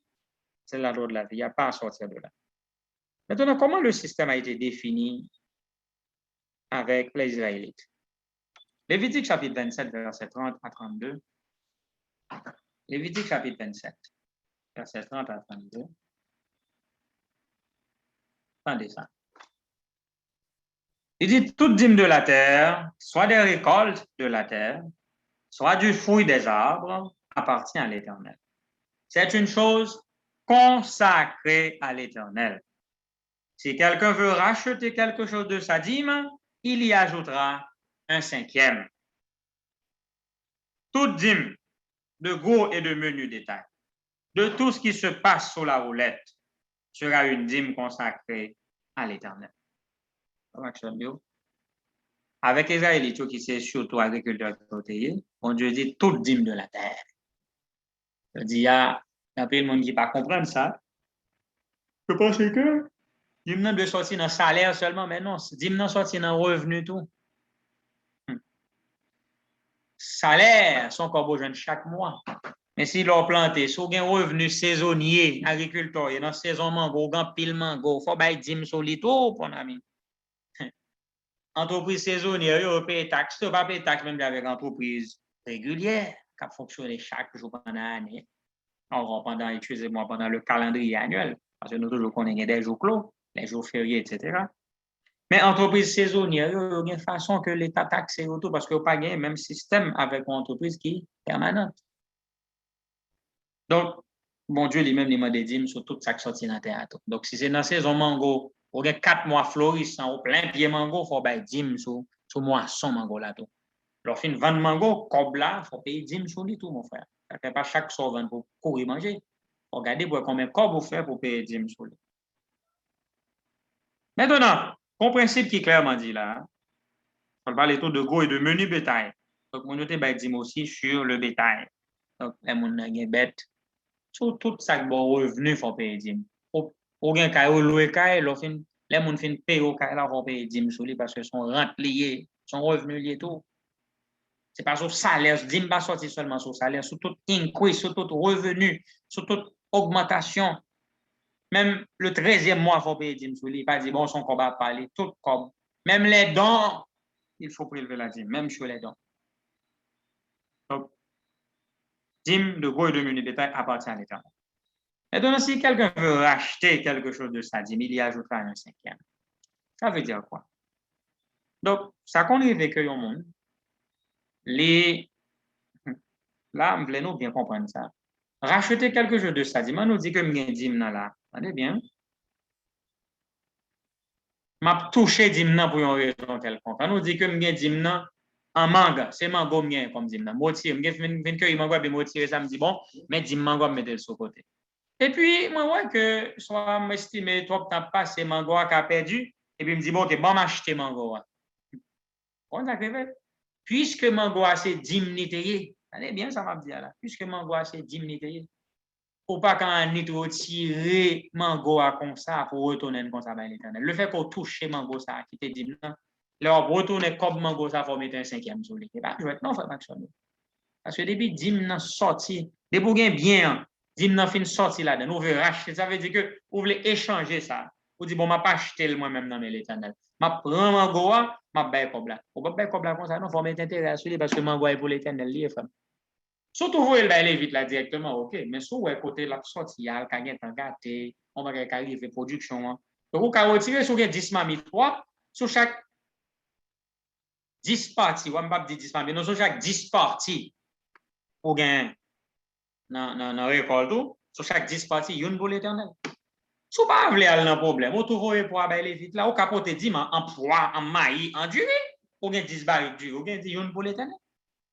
C'est la loi de la vie. Il n'y a pas à sortir de là. Maintenant, comment le système a été défini avec les Israélites? Lévitique chapitre 27, verset 30 à 32. Lévitique chapitre 27, verset 30 à 32. Attendez ça. Il dit, toute dîme de la terre, soit des récoltes de la terre, soit du fruit des arbres, appartient à l'Éternel. C'est une chose consacrée à l'Éternel. Si quelqu'un veut racheter quelque chose de sa dîme, il y ajoutera un 5e. Toute dîme de gros et de menu détail, de tout ce qui se passe sur la roulette, sera une dîme consacrée à l'Éternel. Avec les Israélites qui sont surtout agriculteurs côté, bon Dieu dit toute dîme de la terre. Je dis, il y a plein de monde qui ne pas comprendre ça. Je pense que dîme de sortir dans le salaire seulement, mais non, dîme de sortir dans le revenu tout. Salaire, son corbeau jeune chaque mois. Mais si l'on planté, si on a un revenu saisonnier, agriculteur, dans la saison mango, on pile mango, il faut bailler dîme sur les tours, mon ami. Entreprise saisonnière, on paye taxe, on va payer taxe même avec entreprise régulière, qui fonctionne chaque jour pendant l'année. Pendant, excusez-moi, pendant le calendrier annuel, parce que nous toujours connaissons des jours clos, les jours fériés, etc. Mais entreprise saisonnière, il y a une façon que l'État taxe autour parce qu'il n'y a pas le même système avec une entreprise qui est permanente. Donc, bon Dieu lui-même il m'a des dîmes sur toute ça qui sortit dans le théâtre. Donc, si c'est dans la saison mango, on a 4 mois florissant, au plein pied mango, il faut bailler dîmes sur Sur moisson mango là tout. Alors, fin vendre mango, comme là, il faut payer 10 sur lui tout, mon frère. Ça ne fait pas chaque soir vendre pour courir manger. Regardez pour combien de corps vous faites pour payer 10 sur lui. Maintenant, un principe qui est clairement dit là, on parle tout de gros et de menu bétail. Donc, on note aussi sur le bétail. Donc, les gens qui ont bête, sur tout ça qui bon revenu, il faut payer 10. Ou bien, quand on loue, les gens fin payer au cas là, il faut payer 10 sur lui parce que son rente lié, son revenu lié tout. C'est pas sur salaire, 10 pas sorti seulement sur salaire, sur tout increase, sur tout revenu, sur toute augmentation. Même le 13e mois, il faut payer 10 sur lui. Pas dire, bon, son combat parler, tout comme. Même les dons, il faut prélever la dîme, même sur les dons. Donc, dîme de gros et de menu bétail appartient à l'État. Et donc, si quelqu'un veut racheter quelque chose de sa dîme, il y ajoutera un 5e. Ça veut dire quoi? Donc, ça qu'on arrive que au monde, là, on voulait nous bien comprendre ça. Racheter quelque chose de sa dîme, on nous dit que je dîme là. Attendez bien. M'a touché dîme pour une raison quelconque. On nous dit que je dîme en manga, c'est mango mien comme dîme. Moitié, je viens que mango et moitié ça me dit bon, mais dîme mango mettre le sur côté. Et puis moi vois que soit m'estimer toi t'as passé mango qui a perdu et puis me dit bon OK, bon m'acheter mango. On a fait puisque mango c'est dîme. Allez bien ça m'a dit là. Puisque mango c'est dîme. Ou pas quand on est retiré mango comme ça pour retourner comme ça dans l'Éternel. Le fait qu'on touche mango ça qui te dit non, là on retourner comme mango ça faut mettre un 5e sur lui. Pas jouer non frère Maxime. Parce que depuis dimna sorti, depuis gain bien, dimna fin sorti là dedans, on veut racheter, ça veut dire que vous voulez échanger ça. Vous dites bon m'a pas acheter moi-même dans l'Éternel. M'a prend mango m'a bail comme là. On pas bail comme là comme ça non, faut mettre intérêt sur lui parce que mango est pour l'Éternel lié frère. Surtout, vous allez vite là directement, OK. Mais si vous côté la sortie, il y a le cagnet en gâté, on va arriver production. Donc, vous pouvez retirer sur 10 mamie 3, sur chaque 10 parties, on ne va pas dire 10 mamie, non, sur chaque 10 parties, vous gagnez dans récolte, sur chaque 10 parties, il y a une boule éternelle. Si vous ne voulez pas aller dans le problème, vous trouvez pour aller vite là, vous capote 10 en poids, en maïs, en durée, vous gagnez 10 barils de durée, vous gagnez une boule éternelle.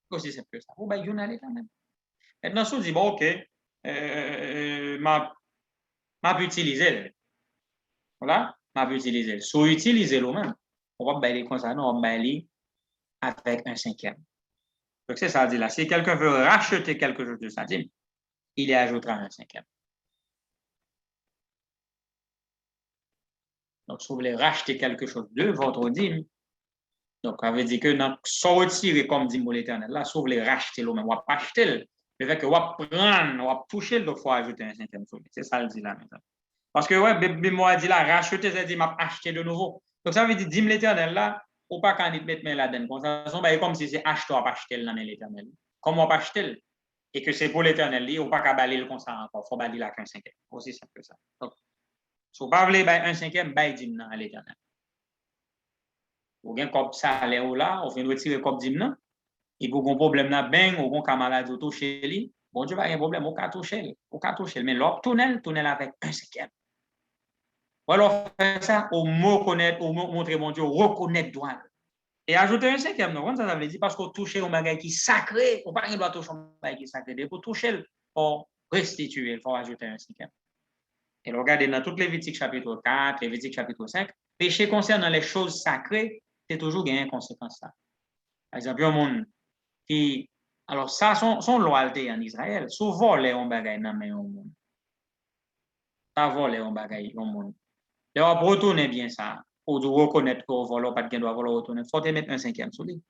C'est aussi simple que ça. Vous gagnez une à l'éternel. Maintenant, si vous dites, bon, OK, m'a utiliser. Voilà, m'a utiliser. Si vous utilisez le même, on va bailler comme ça, non, on va bailler avec un 5e. Donc, c'est ça, dit là. Si quelqu'un veut racheter quelque chose de sa dîme, il y ajoutera un 5e. Donc, si vous voulez racheter quelque chose de votre dîme, donc, ça veut dire que sans retirer comme dîme pour l'Éternel, là, si vous voulez racheter le même, on va pas acheter le fait que on va prendre, on va toucher, donc il faut ajouter un 5e sur lui. C'est ça le dit là maintenant. Parce que, ouais, moi, dit là, racheter, ça dit, m'a acheté de nouveau. Donc, ça veut dire, dîme l'Éternel là, ou pas quand il met là-dedans. Comme si c'est acheter ou pas acheter dans l'Éternel. Comme on pas acheter, et que c'est pour l'Éternel, ou pas qu'à balayer le comme ça encore. Il faut balayer là qu'un 5e. Aussi simple que ça. Donc, si vous ne voulez pas un 5e, bail dîme à l'Éternel. Vous avez un cop salaire là, on vient retirer cop dîme. Et pour un problème là, ben, ou un malade ou toucher lui, bon Dieu, pas un problème, on peut toucher, mais l'autre tunnel avec un 5e. Ou alors faire ça, au mot connaître, au montrer mon Dieu, reconnaître droit. Et ajouter un 5e, non, ça veut dire parce qu'on touche un bagage qui est sacré, on ne doit pas toucher un bagage qui est sacré. Pour toucher, pour restituer, il faut ajouter un 5e. Et regardez dans toutes les Lévitique chapitre 4, les Lévitique chapitre 5, péché concernant les choses sacrées, c'est toujours une conséquence. Par exemple, un monde qui. Alors, ça, son loyauté en Israël, souvent, les on bagaille dans le monde. Ça vole on bagaille dans le monde. Et on va retourner bien ça. Pour reconnaître qu'on vole, pas de doit voler retourner. Il faut mettre un 5e sur lui.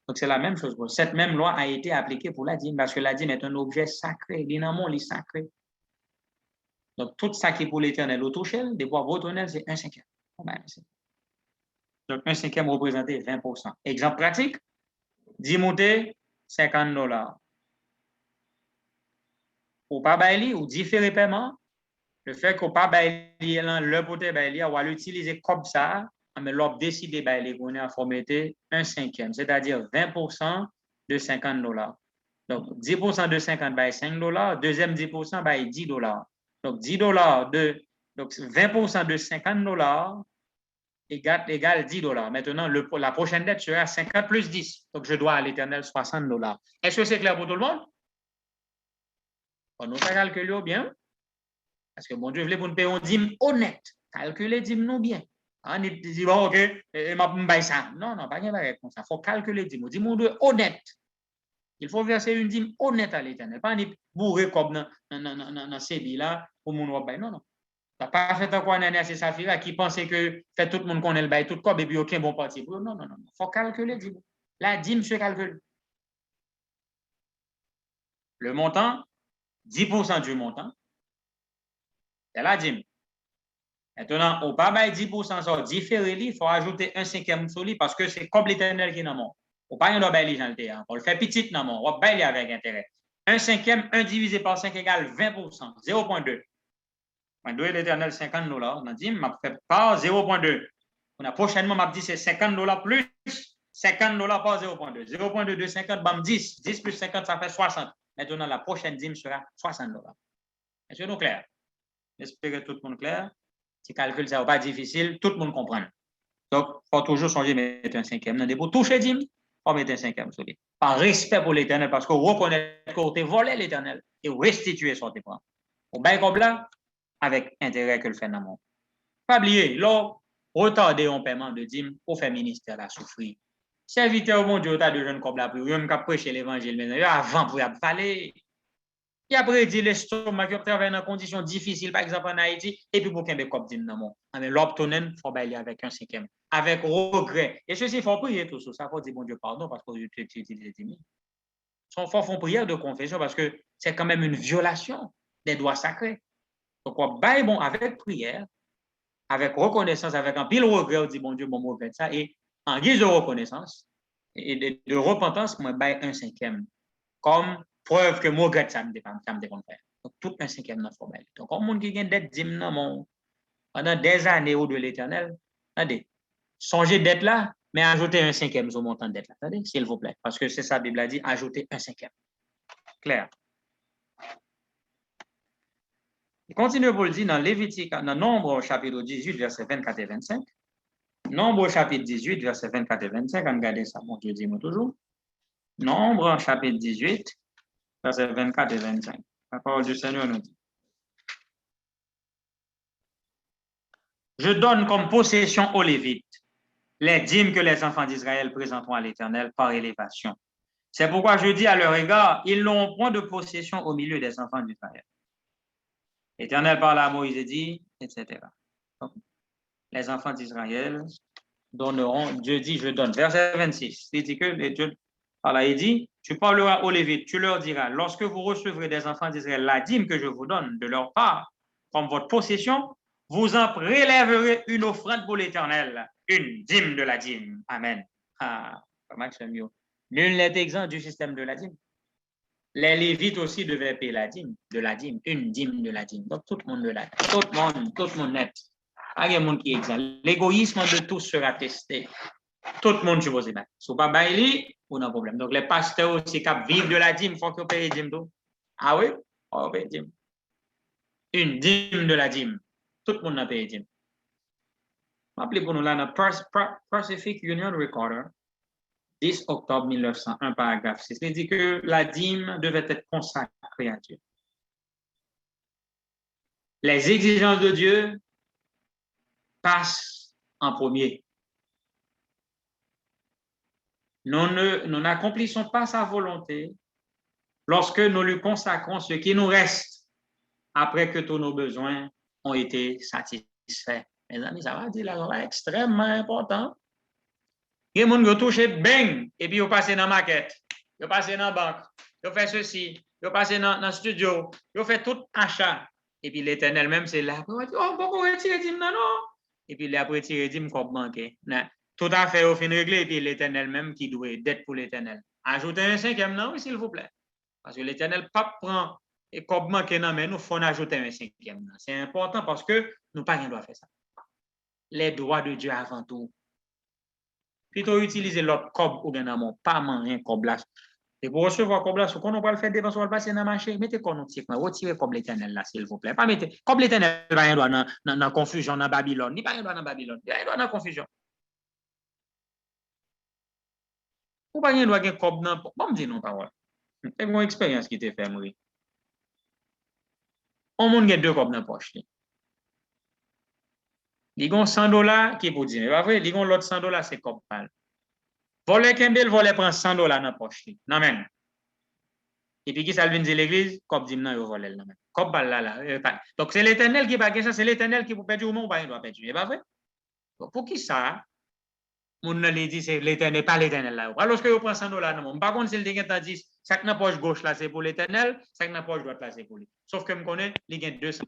Donc, c'est la même chose. Cette même loi a été appliquée pour la dîme, parce que la dîme est un objet sacré. Dynamo, il est sacré. Donc, tout ça qui est pour l'éternel au toucher, des pouvoirs retourner, c'est un 5e. Donc, un 5e représentait 20%. Exemple pratique, 10 montées, $50. Ou pas bailler, ou différer paiement, le fait qu'on pas bailler, le côté bailler, on va l'utiliser comme ça, mais l'on décide de bailler, on a formé un 5e, c'est-à-dire 20% de $50. Donc, 10% de 50 bail $5, deuxième 10% bail $10. Donc, $10 donc 20% de $50, égale $10. Maintenant, la prochaine dette sera 50 plus 10. Donc, je dois à l'Éternel $60. Est-ce que c'est clair pour tout le monde? On nous calcule bien. Parce que mon Dieu voulait pour nous payer un dîme honnête. Calculer dîme nous bien. On dit, bon, ok, je vais ça. Non, pas comme ça. Il faut calculer dîme. Dîme nous honnête. Il faut verser une dîme honnête à l'Éternel. Pas une bourrée comme dans ces billes-là pour mon roi. Non. Pas fait encore un assez Safira qui pensait que fait tout le monde connaît le bail tout comme et puis aucun bon parti. Non. Il faut calculer dîme. La dîme se calcule. Le montant, 10% du montant, c'est la dîme. Maintenant, on ne peut pas 10% ça différé, il faut ajouter un cinquième sur lui parce que c'est comme l'Éternel qui est dans le monde. On ne peut pas bailler les gens. On le fait petit dans le monde. On va bailler avec intérêt. Un cinquième, 1 divisé par 5 égale 20%, 0,2. Je dois l'Éternel $50. On a dit, je fait par 0,2. On a prochainement, m'a dit c'est $50 plus $50 par 0,2. 0,2 de 50, bam 10. 10 plus 50, ça fait 60. Maintenant, la prochaine dîme sera $60. Est-ce que nous clair? J'espère que tout le monde clair. Si calcul, ça va pas difficile, tout le monde comprend. Donc, il faut toujours changer, mettre un cinquième. Pour toucher dîme, il faut mettre un cinquième sur lui. Par respect pour l'Éternel, parce qu'on reconnaît qu'on t'a volé l'Éternel et restituer son témoin. On baille comme là, avec intérêt que le fait dans le monde. Pas oublier, là, retarder un paiement de dîme pour faire ministère à souffrir. Serviteur, mon Dieu, tu as de jeunes comme là, pour eux, qui prêcher l'évangile, mais avant, pour y aller. Et après, dit l'estomac qui travaille dans des conditions difficiles, par exemple en Haïti, et puis pour qu'il y ait des copines dans le monde. Mais l'obtenir, il faut bailler avec un cinquième, avec regret. Et ceci, il faut prier tout ça. Il faut dire, bon Dieu, pardon, parce que je t'ai utilisé. Il faut faire prière de confession parce que c'est quand même une violation des droits sacrés. Donc, on baille bon avec prière, avec reconnaissance, avec un pile regret, on dit, bon Dieu, bon, je regrette ça. Et en guise de reconnaissance et de repentance, on baille un cinquième. Comme preuve que moi, regrette ça, me dépend faire. Donc, tout un cinquième dans le bail. Donc, comme monde qui vient d'être dîme pendant des années au de l'Éternel, attendez, songez d'être là, mais ajoutez un cinquième sur le montant de dette là. Attendez, s'il vous plaît. Parce que c'est ça, la Bible a dit, ajoutez un cinquième. Clair. Il continue pour le dire dans Lévitique, dans Nombre chapitre 18, versets 24 et 25. Nombre chapitre 18, versets 24 et 25. Regardez ça, mon Dieu, dis-moi toujours. Nombre chapitre 18, versets 24 et 25. La parole du Seigneur nous dit. Je donne comme possession aux Lévites les dîmes que les enfants d'Israël présenteront à l'Éternel par élévation. C'est pourquoi je dis à leur égard, ils n'auront point de possession au milieu des enfants d'Israël. L'Éternel parle à Moïse et dit, etc. Donc, les enfants d'Israël donneront, Dieu dit, je donne. Verset 26, il dit que Dieu, voilà, il dit, tu parleras aux Lévites, tu leur diras, lorsque vous recevrez des enfants d'Israël la dîme que je vous donne de leur part, comme votre possession, vous en prélèverez une offrande pour l'Éternel, une dîme de la dîme. Amen. Ah, mieux. Nul n'est exempt du système de la dîme. Les Lévites aussi devaient payer la dîme, une dîme de la dîme. Donc tout le monde de la dîme, tout le monde net. Pas de monde qui est exempt. L'égoïsme de tous sera testé. Tout le monde suppose bien. Si vous ne payez pas, vous avez un problème. Donc les pasteurs aussi qui vivent de la dîme, il faut qu'ils payent la dîme. Ah oui? On paye la dîme. Une dîme de la dîme. Tout le monde a payé la dîme. Rappelez pour nous là, dans Pacific Union Recorder, 10 octobre 1901, paragraphe 6, il dit que la dîme devait être consacrée à Dieu. Les exigences de Dieu passent en premier. Nous n'accomplissons pas sa volonté lorsque nous lui consacrons ce qui nous reste après que tous nos besoins ont été satisfaits. Mes amis, ça va dire là, c'est extrêmement important. Il y a des gens qui touchent bang, et puis ils passent dans la maquette, ils passent dans la banque, ils font ceci, ils passent dans le studio, ils font tout achat. Et puis l'Éternel même, c'est là. Oh, pourquoi retirer dîme? Non. Et puis après, retirer dîme comme manqué. Tout à fait au fin réglé, et puis l'Éternel même qui doit d'être pour l'Éternel. Ajoutez un cinquième, non, s'il vous plaît. Parce que l'Éternel pas prend et comme manqué, non, mais nous faut ajouter un cinquième. C'est important parce que nous pas rien doit faire ça. Les droits de Dieu avant tout. Plutôt utiliser l'autre cob ou bien pas rien cob là. Et pour recevoir comme là, ce qu'on va le faire dépenser, on va le passer dans le marché, mettez qu'on nous tire, retirez comme l'Éternel là, s'il vous plaît. Pas mettez, comme l'Éternel, il n'y a pas dans confusion dans Babylone, ni pas dans Babylone, il y a dans confusion. Ou pas rien doit gagner comme dans, bon, me dit non parole. C'est mon expérience qui t'a fait mourir. On monde a 2 comme dans poche. Ils ont $100 qui est pour dire, mais pas vrai, ils ont l'autre $100 c'est comme pal. Voler Kembel, voler prend $100 dans poche. Non men. Et puis qui ça vient dire l'église, comme dit non, il voler là même. Comme balle là. Donc c'est l'Éternel qui va ça, c'est l'Éternel qui peut perdre ou non, pas il doit perdre. C'est pas vrai? Donc pour qui ça? Mon n'a dit c'est l'Éternel, pas l'Éternel là. Alors que vous prenez $100 non. Par contre, si le dégain dit ça que dans poche gauche là c'est pour l'Éternel, ça que dans poche droite là c'est pour lui. Sauf que me connais, il gagne 200.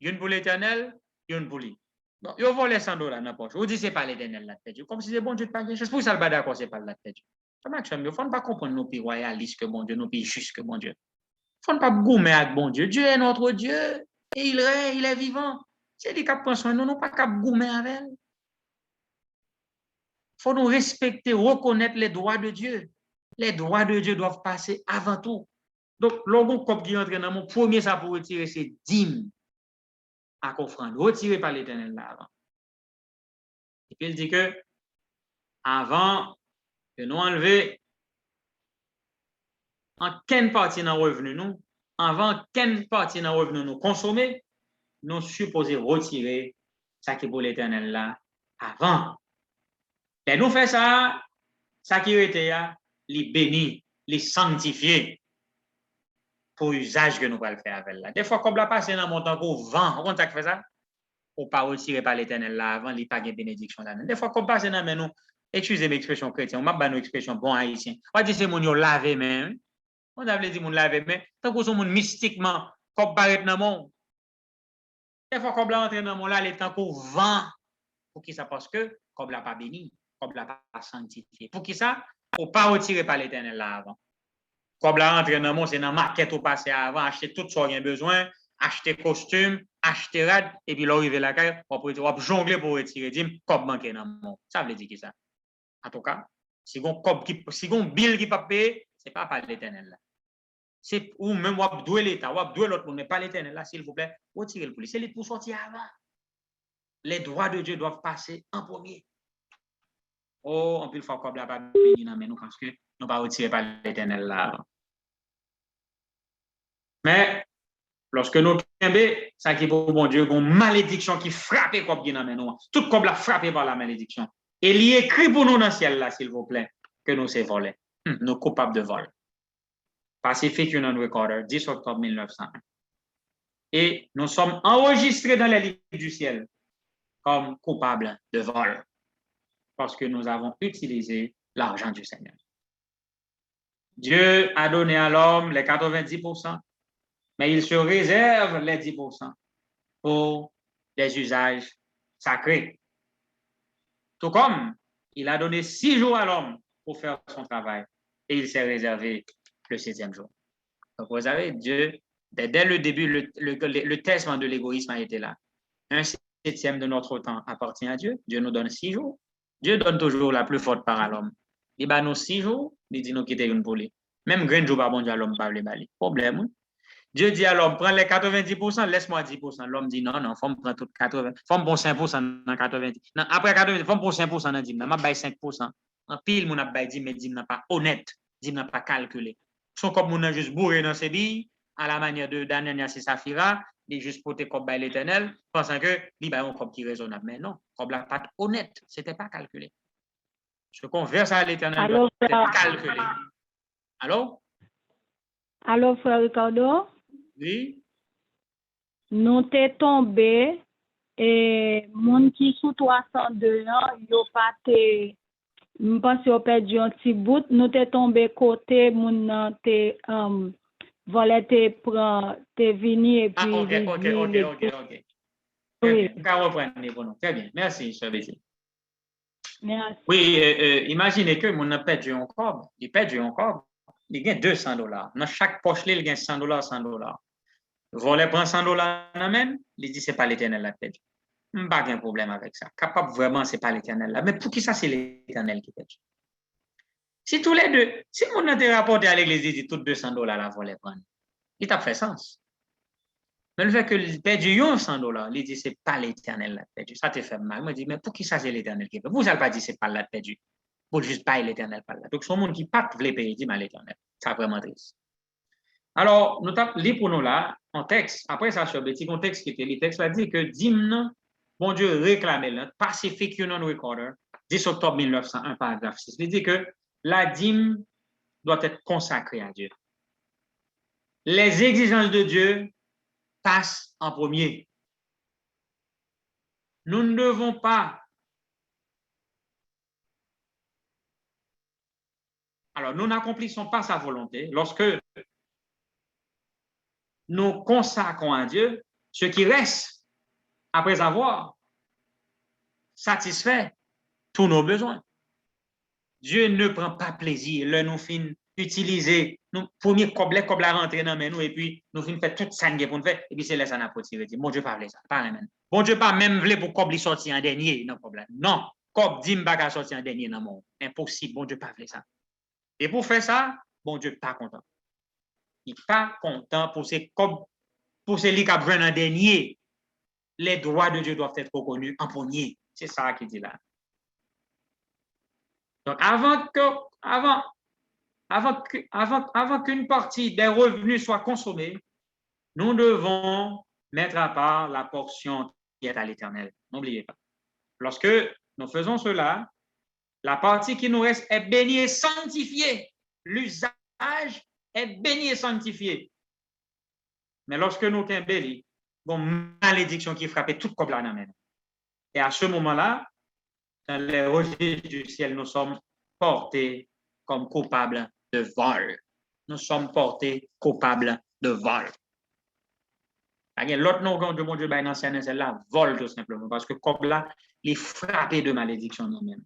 Une pour l'Éternel, une pour lui. Bon, il vole $100 dans la poche. Vous dites c'est pas l'Éternel là tête. Comme si c'est bon Dieu de pas gagner. C'est pour ça le bas d'accord c'est pas la tête. Comment il ne faut pas comprendre nos pays royalistes que bon Dieu, nos pays justes que bon Dieu. Il ne faut pas goumer avec bon Dieu. Dieu est notre Dieu et il règne, il est vivant. C'est des cap soin, nous n'avons pas qu'à goumer avec. Il faut nous respecter, reconnaître les droits de Dieu. Les droits de Dieu doivent passer avant tout. Donc, l'orgon comme qui entre dans mon premier, ça pour retirer, c'est dîmes à offrande. Retiré par l'Éternel là avant. Et puis il dit que avant que nous enlever en quelle partie dans revenu nous, avant quelle partie dans revenu nous consommer, nous supposons retirer ça qui est pour l'Éternel là avant. Et nous faisons ça, ça qui était les bénis, les sanctifier pour usage que nous allons faire avec là. Des fois, comme la passe dans mon temps qu'on vend, on fait ça, ou pas retirer par l'Éternel là avant, il n'y a pas de bénédiction là. Des fois, comme passe dans nous, excusez l'expression chrétienne, on m'a pas une expression bon haïtien. On dit c'est mon yo laver même. On a dit mon laver mais tant que son monde mystiquement comme paraît dans monde. Des fois comme là entrer dans monde là, les temps qu'on vend pour qui ça parce que comme l'a pas béni, comme l'a pas sanctifié. Pour qui ça? Pour pas retirer par l'Éternel là avant. Comme là entrer dans monde c'est dans market au passé avant, acheter tout ce qu'on a besoin, acheter costume, acheter rad et puis l'arriver la caille, on peut jongler pour retirer dim comme manquer dans monde. Ça veut dire qui ça? En tout cas, si on bill qui pas payer, c'est pas par l'Éternel là. C'est ou même on doit l'État, on doit l'autre, mais pas l'Éternel là, s'il vous plaît, retirez le police. C'est pour sortir avant. Les droits de Dieu doivent passer en premier. Oh, on peut le faire comme la pas béni dans nous parce que nous pas retirer par l'Éternel là. Mais lorsque nous tombons, ça qui est pour bon Dieu, une malédiction qui frappe comme qui dans nous. Tout comme la frappé par la malédiction. Et il écrit pour nous dans le ciel là, s'il vous plaît, que nous sommes volés. Nous coupables de vol. Pacific Union Recorder, 10 octobre 1901. Et nous sommes enregistrés dans les livres du ciel comme coupables de vol parce que nous avons utilisé l'argent du Seigneur. Dieu a donné à l'homme les 90%, mais il se réserve les 10% pour des usages sacrés. Tout comme il a donné 6 jours à l'homme pour faire son travail et il s'est réservé le 7e jour. Donc, vous savez, Dieu, dès le début, le testament de l'égoïsme a été là. 1/7 de notre temps appartient à Dieu. Dieu nous donne 6 jours. Dieu donne toujours la plus forte part à l'homme. Il va nous 6 jours, il dit nous quitter une pour lui. Même grain de jour, pas bon Dieu, l'homme pas le bali. Problème. Dieu dit à l'homme, prends les 90%, laisse-moi 10%. L'homme dit non, il faut me prendre tout 80%. Il faut me prendre 5% dans 90%. Non, après 90%, il faut me prendre 5% dans 10%. Je vais 5%. En pile, mon a dit, mais 10% n'est pas honnête. 10% n'est pas calculé. Sont comme on a juste bourré dans ses billes, à la manière de Daniel et Safira, il est juste porté comme l'Éternel, pensant que il a un comme qui est raisonnable. Mais non, comme la pâte honnête, ce n'était pas calculé. Ce qu'on verse à l'Éternel, c'est calculé. Allô? Allô, frère Ricardo? Oui? Nous t'es tombé et mon qui sous 302 ans, yo pas te, je pense qu'on perdu un petit bout, nous t'es tombé côté, mon t'es, volé t'es venu et puis. Ok. Oui. On va reprendre pour nous. Très bien. Merci, cher Bézi. Merci. Oui, imaginez que mon a perdu encore. Il perdu encore. Il gagne $200. Dans chaque poche, il gagne $100, $100. Voler prend $100 dans même, il dit c'est pas l'Éternel la perdu. Pas de problème avec ça. Capable vraiment, c'est pas l'Éternel là. Mais pour qui ça, c'est l'Éternel qui perdu? Si tous les deux, si mon a rapporté à l'église, il dit tout $200 là pour les prendre, il t'a fait sens. Mais le fait que le perdu $100, il dit c'est pas l'Éternel là perdu. Ça te fait mal. Moi, je dis, mais pour qui ça c'est l'Éternel qui fait? Vous n'allez pas dire c'est pas là perdu. Pour juste pas l'Éternel pas là. Donc, son monde qui pas voulait payer, dit mal l'Éternel. Ça vraiment triste. Alors, nous avons lu pour nous là, en texte. Après ça, sur le petit contexte qui était le texte, là dit que d'hymne, bon Dieu réclamait là, Pacific Union Recorder, 10 octobre 1901, paragraphe 6. Il dit que la dîme doit être consacrée à Dieu. Les exigences de Dieu passent en premier. Nous ne devons pas. Alors, nous n'accomplissons pas sa volonté lorsque nous consacrons à Dieu ce qui reste après avoir satisfait tous nos besoins. Dieu ne prend pas plaisir. Là, nous finissons utiliser nous premier coble la rentrer dans nous et puis nous finissons faire toute ça pour nous faire et puis c'est là ça n'a pas tiré. Bon Dieu pas voulu ça, pas même. Bon Dieu pas même voulu pour coble sortir en dernier non problème. Non, coble dit pas qu'à sortir en dernier dans mon impossible. Bon Dieu pas voulu ça. Et pour faire ça, bon Dieu pas content. Il pas content pour ces cobles pour celui qui a besoin en dernier. Les droits de Dieu doivent être reconnus en premier. C'est ça qu'il dit là. Donc, avant qu'une partie des revenus soit consommée, nous devons mettre à part la portion qui est à l'Éternel. N'oubliez pas. Lorsque nous faisons cela, la partie qui nous reste est bénie et sanctifiée. L'usage est béni et sanctifié. Mais lorsque nous sommes bénis, bon, malédiction qui frappait toute comme la main. Et à ce moment-là, dans les registres du ciel, nous sommes portés comme coupables de vol. Nous sommes portés coupables de vol. L'autre nom de mon Dieu, c'est la vol tout simplement, parce que comme là, il est frappé de malédiction nous-mêmes.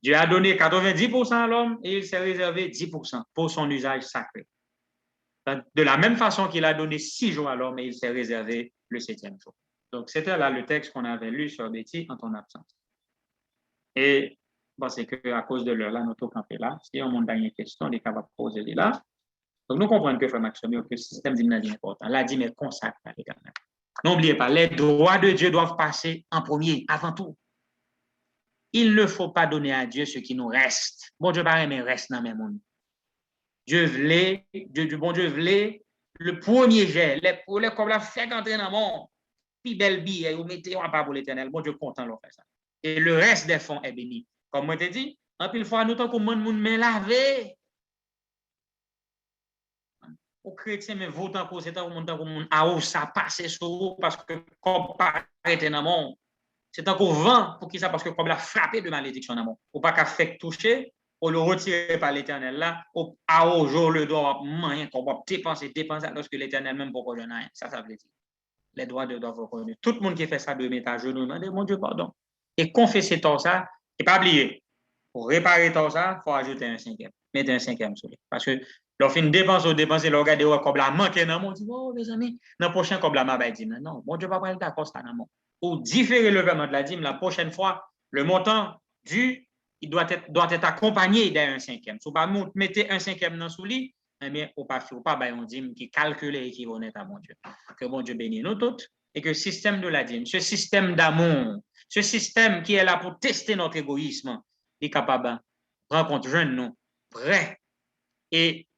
Dieu a donné 90% à l'homme et il s'est réservé 10% pour son usage sacré. De la même façon qu'il a donné 6 jours à l'homme et il s'est réservé le 7e jour. Donc, c'était là le texte qu'on avait lu sur Betty en ton absence. Et bon, c'est qu'à cause de l'heure, là, nous sommes campés là. Si on a une dernière question, on est capable de poser là. Donc, nous comprenons que Frère Maxime, que le système d'hymne est important. La dîme est consacrée à l'Éternel. N'oubliez pas, les droits de Dieu doivent passer en premier, avant tout. Il ne faut pas donner à Dieu ce qui nous reste. Bon Dieu, pareil, mais reste dans le même monde. Bon Dieu voulait le premier jet, comme la fait entrer dans le monde, puis belle billet, vous mettez pas pour l'Éternel. Bon Dieu content de faire ça. Et le reste des fonds est béni. Comme moi te dit, en pile fois, nous, tant qu'on monde main lavé. Aux chrétiens, mais vous, tant qu'on c'est tant qu'on monde, ah, ça passe sur vous parce que comme pas arrêté dans le monde. C'est tant qu'on vent pour qui ça, parce que comme la frappé de malédiction dans le monde. Ou pas qu'à faire toucher, ou le retirer par l'Éternel là, ou à au jour le droit, moyen qu'on va dépenser, lorsque l'Éternel même pour qu'on ait rien. Ça veut dire. Les droits de doivent reconnaître. Tout le monde qui fait ça doit mettre à genoux, demander mon Dieu pardon. Et confesser tout ça, et pas oublier. Pour réparer tout ça, il faut ajouter un 5e. Mettre un 5e sur lui. Parce que leur fin de dépense ou dépenser, leur regarder comme la manque dans mon dit, oh mes amis, dans le prochain comme la m'a dit, non, mon Dieu va pas être d'accord ça dans mon. Pour différer le paiement de la dîme, la prochaine fois, le montant dû, il doit être accompagné d'un 5e. Si vous ne mettez un 5e dans sous lit, eh bien, ou pas un dîme qui calcule et qui est honnête à mon Dieu. Que mon Dieu bénisse nous toutes et que le système de la dîme, ce système d'amour, ce système qui est là pour tester notre égoïsme, est capable de rencontrer jeunes nous, prêts. Et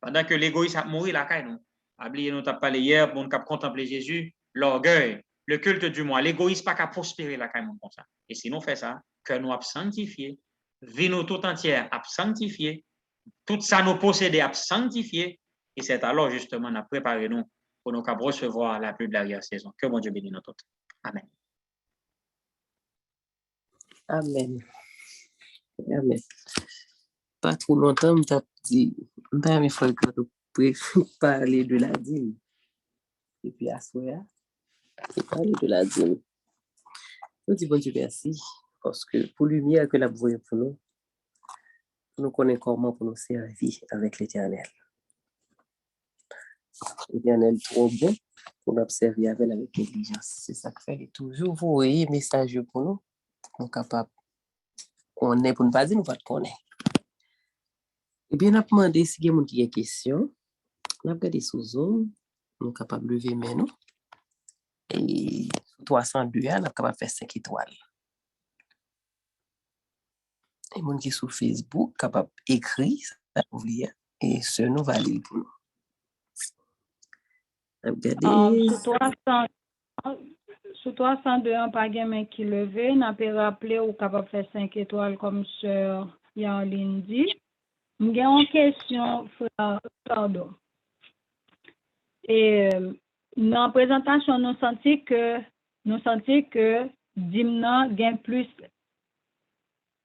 pendant que l'égoïsme a mouru la caille, nous. Oubliez, nous avons parlé hier, bon, cap contempler Jésus, l'orgueil, le culte du moi, l'égoïsme pas qu'à prospérer la caille, comme ça. Et si nous faisons ça, que nous avons sanctifié, vie nous tout entière a sanctifié, tout ça nous posséder à sanctifier, et c'est alors justement à préparer nous pour nous recevoir la pluie de l'arrière-saison. Que mon Dieu bénisse nous tous. Amen. Amen. Amen. Pas trop longtemps, je t'ai dit, il faut que nous parler de la dîme. Et puis à ce moment-là, parler de la dîme. Nous disons bon Dieu merci, parce que pour lumière que la voyons pour nous connaissons comment pour nous servir avec l'Éternel. L'Éternel trop bon pour nous servir avec intelligence. C'est ça que fait. Et toujours vous voyez message pour nous, nous capables. On est pour ne pas dire nous pas connaître. Et puis, on a demandé si il y a des questions. On a regardé sous Zoom. Nous sommes capables de lever maintenant. Et 302, on est capable de faire 5 étoiles. Et les gens qui sont sur Facebook, capable d'écrire, ça oublier. Et ce, nous valide pour nous. Regardez. Sous 302, on pas gamin qui levé, n'a pas rappelé ou capable faire 5 étoiles comme sœur Yaoline dit. J'ai une question, pardon. Et dans la présentation, nous senti que Dimna gagne plus,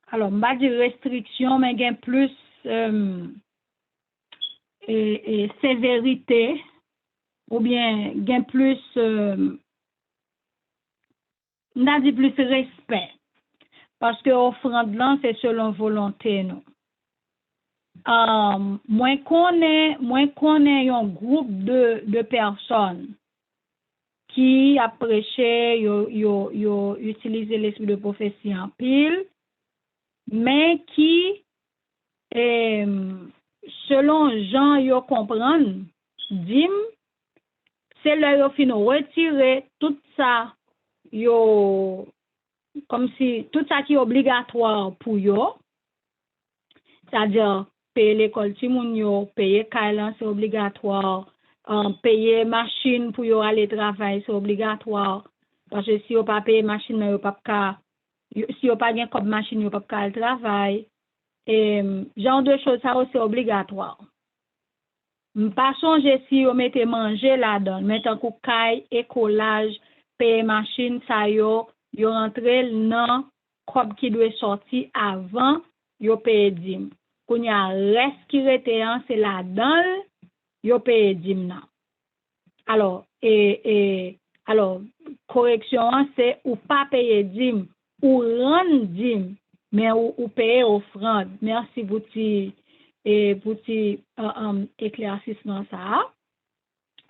alors, pas de restriction, mais gagne plus et sévérité, ou bien gagne plus, on a dit plus respect. Parce que offrande là, c'est selon volonté, nous. Moi connais un groupe de personnes qui a prêché, yo utilisé l'esprit de prophétie en pile, mais qui, selon Jean, yo comprennent, dim, c'est là yo fin retirer tout ça, yo, comme si tout ça qui est obligatoire pour yo, c'est-à-dire payer l'école Timoun yo, payer Kailan, c'est obligatoire, payer machine pour yo aller travailler, c'est obligatoire. Parce que si yo pas payer machine, yo pas si yo pas gen comme machine, yo pas aller travailler. Et genre de choses ça c'est obligatoire. M'pas songer si yo mette manger là-dedans, mette un coup caille, écolage, payer machine ça yo rentre dans comme qui doit sortir avant yo payer dim. Qu'on y a reste qui rete c'est là-dedans yo paye dim nan. Alors alors correction c'est ou pas payer dim ou rendre dim mais ou payer offrande. Merci pour ti éclaircissement ça.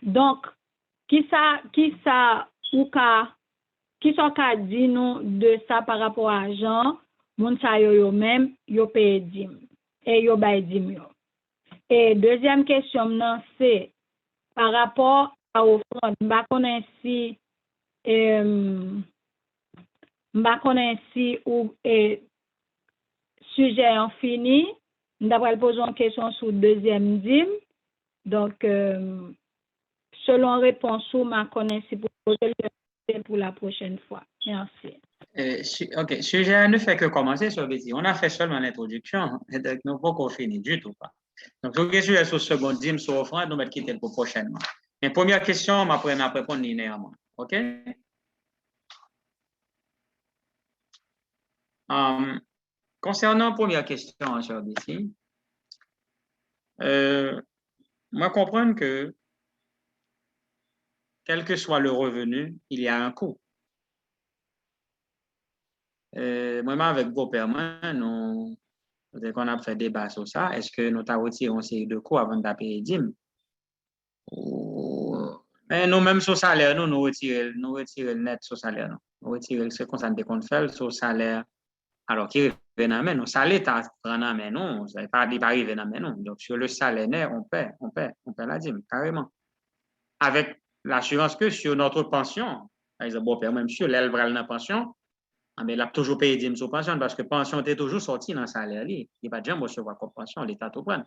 Donc qui ça ou ka qui sont ka dit nous de ça par rapport à Jean, moun sa yo même yo paye dim et yo bay dim yo. Et deuxième question, c'est par rapport à offrande. M'ba konnen si ou sujet en fini. D'après poser une question sur deuxième dim. Donc, selon réponse, m'a connaît si pour poser pour la prochaine fois. Merci. OK. Sujet ne fait que commencer, sur Betty. On a fait seulement l'introduction. Donc, nous pas qu'on finit du tout pas. Donc, le sujet sur second dîme sur offrande, nous mettons quitter pour prochainement. Mais première question, on va répondre linéairement. OK? Concernant la première question, sur Betty, moi, comprendre que quel que soit le revenu, il y a un coût. Moi, avec vos pères, nous, peut-être qu'on a fait débat sur ça. Est-ce que nous avons retiré une série de coûts avant de payer dîme? Mais nous-mêmes, sur le salaire, nous retirons le net sur le salaire. Nous retirons ce qu'on s'en décompte faire sur le salaire. Alors, qui revient dans nous? Ça l'État prend dans nous, ça n'est pas arrivé dans nous. Donc, sur le salaire net, on paie la dîme, carrément. Avec l'assurance que sur notre pension, par exemple, bon père, même sur l'élevage dans la pension, mais il a toujours payé dîme sur pension parce que pension était toujours sortie dans le salaire. Il n'y a pas de jamais recevoir comme pension, l'État tout prend.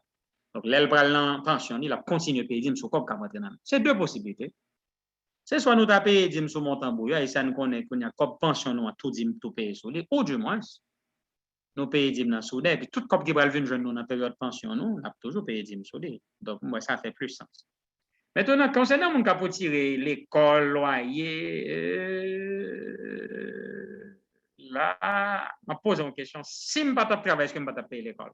Donc, l'élevage dans la pension, il a continué à payer dîme sur comme c'est deux possibilités. C'est soit nous avons payé dîme sur montant bouillon, et ça nous connaît qu'on y a comme pension, nous tout dîme tout payé sur lui, ou du moins, nous payons dîme dans le et puis tout comme qui va venir jeune nous dans la période de pension, nous avons toujours payé dîme sur lui. Donc, moi, ça fait plus sens. Maintenant, concernant mon cap pour tirer l'école, loyer, là, je me pose une question. Si je ne pas travailler, est-ce que je ne vais pas payer l'école?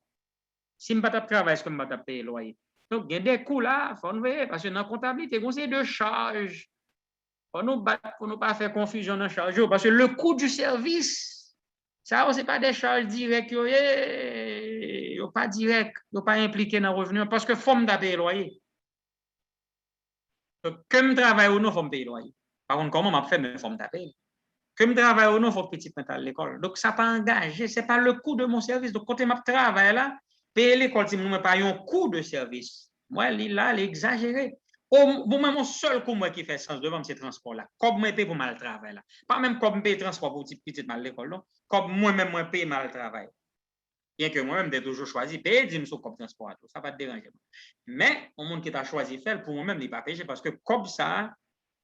Si je ne vais pas travailler, est-ce que je ne vais pas payer le loyer? Donc, il y a des coûts là, il faut nous voir, parce que dans la comptabilité, il y a de charges. Pour nous ne pas faire confusion dans la charge, parce que le coût du service, ça, ce n'est pas des charges directes, pas direct, pas impliqué dans le revenu, parce que il faut me payer le loyer. Donc, comme travail ou non, il faut me payer le loyer. Par contre, comment on fait, mais il faut me payer. Comme travail ou non, il faut que petit mettre à l'école. Donc, ça n'a pas engagé, ce n'est pas le coût de mon service. Donc, côté ma travail là, payer l'école, si moi pas un coût de service. Moi, là, il est exagéré. Bon, même mon seul coup, moi, qui fait sens devant ces transports-là. Comme moi, paye pour mal travail, là. Pas même comme paye transport pour petit mal l'école, non. Comme moi-même, moi, paye mal travail. Bien que moi-même, j'ai toujours choisi payer, dis-moi, comme transport, ça va te déranger. Mais, au monde qui t'a choisi faire, pour moi-même, il n'est pas payé parce que comme ça,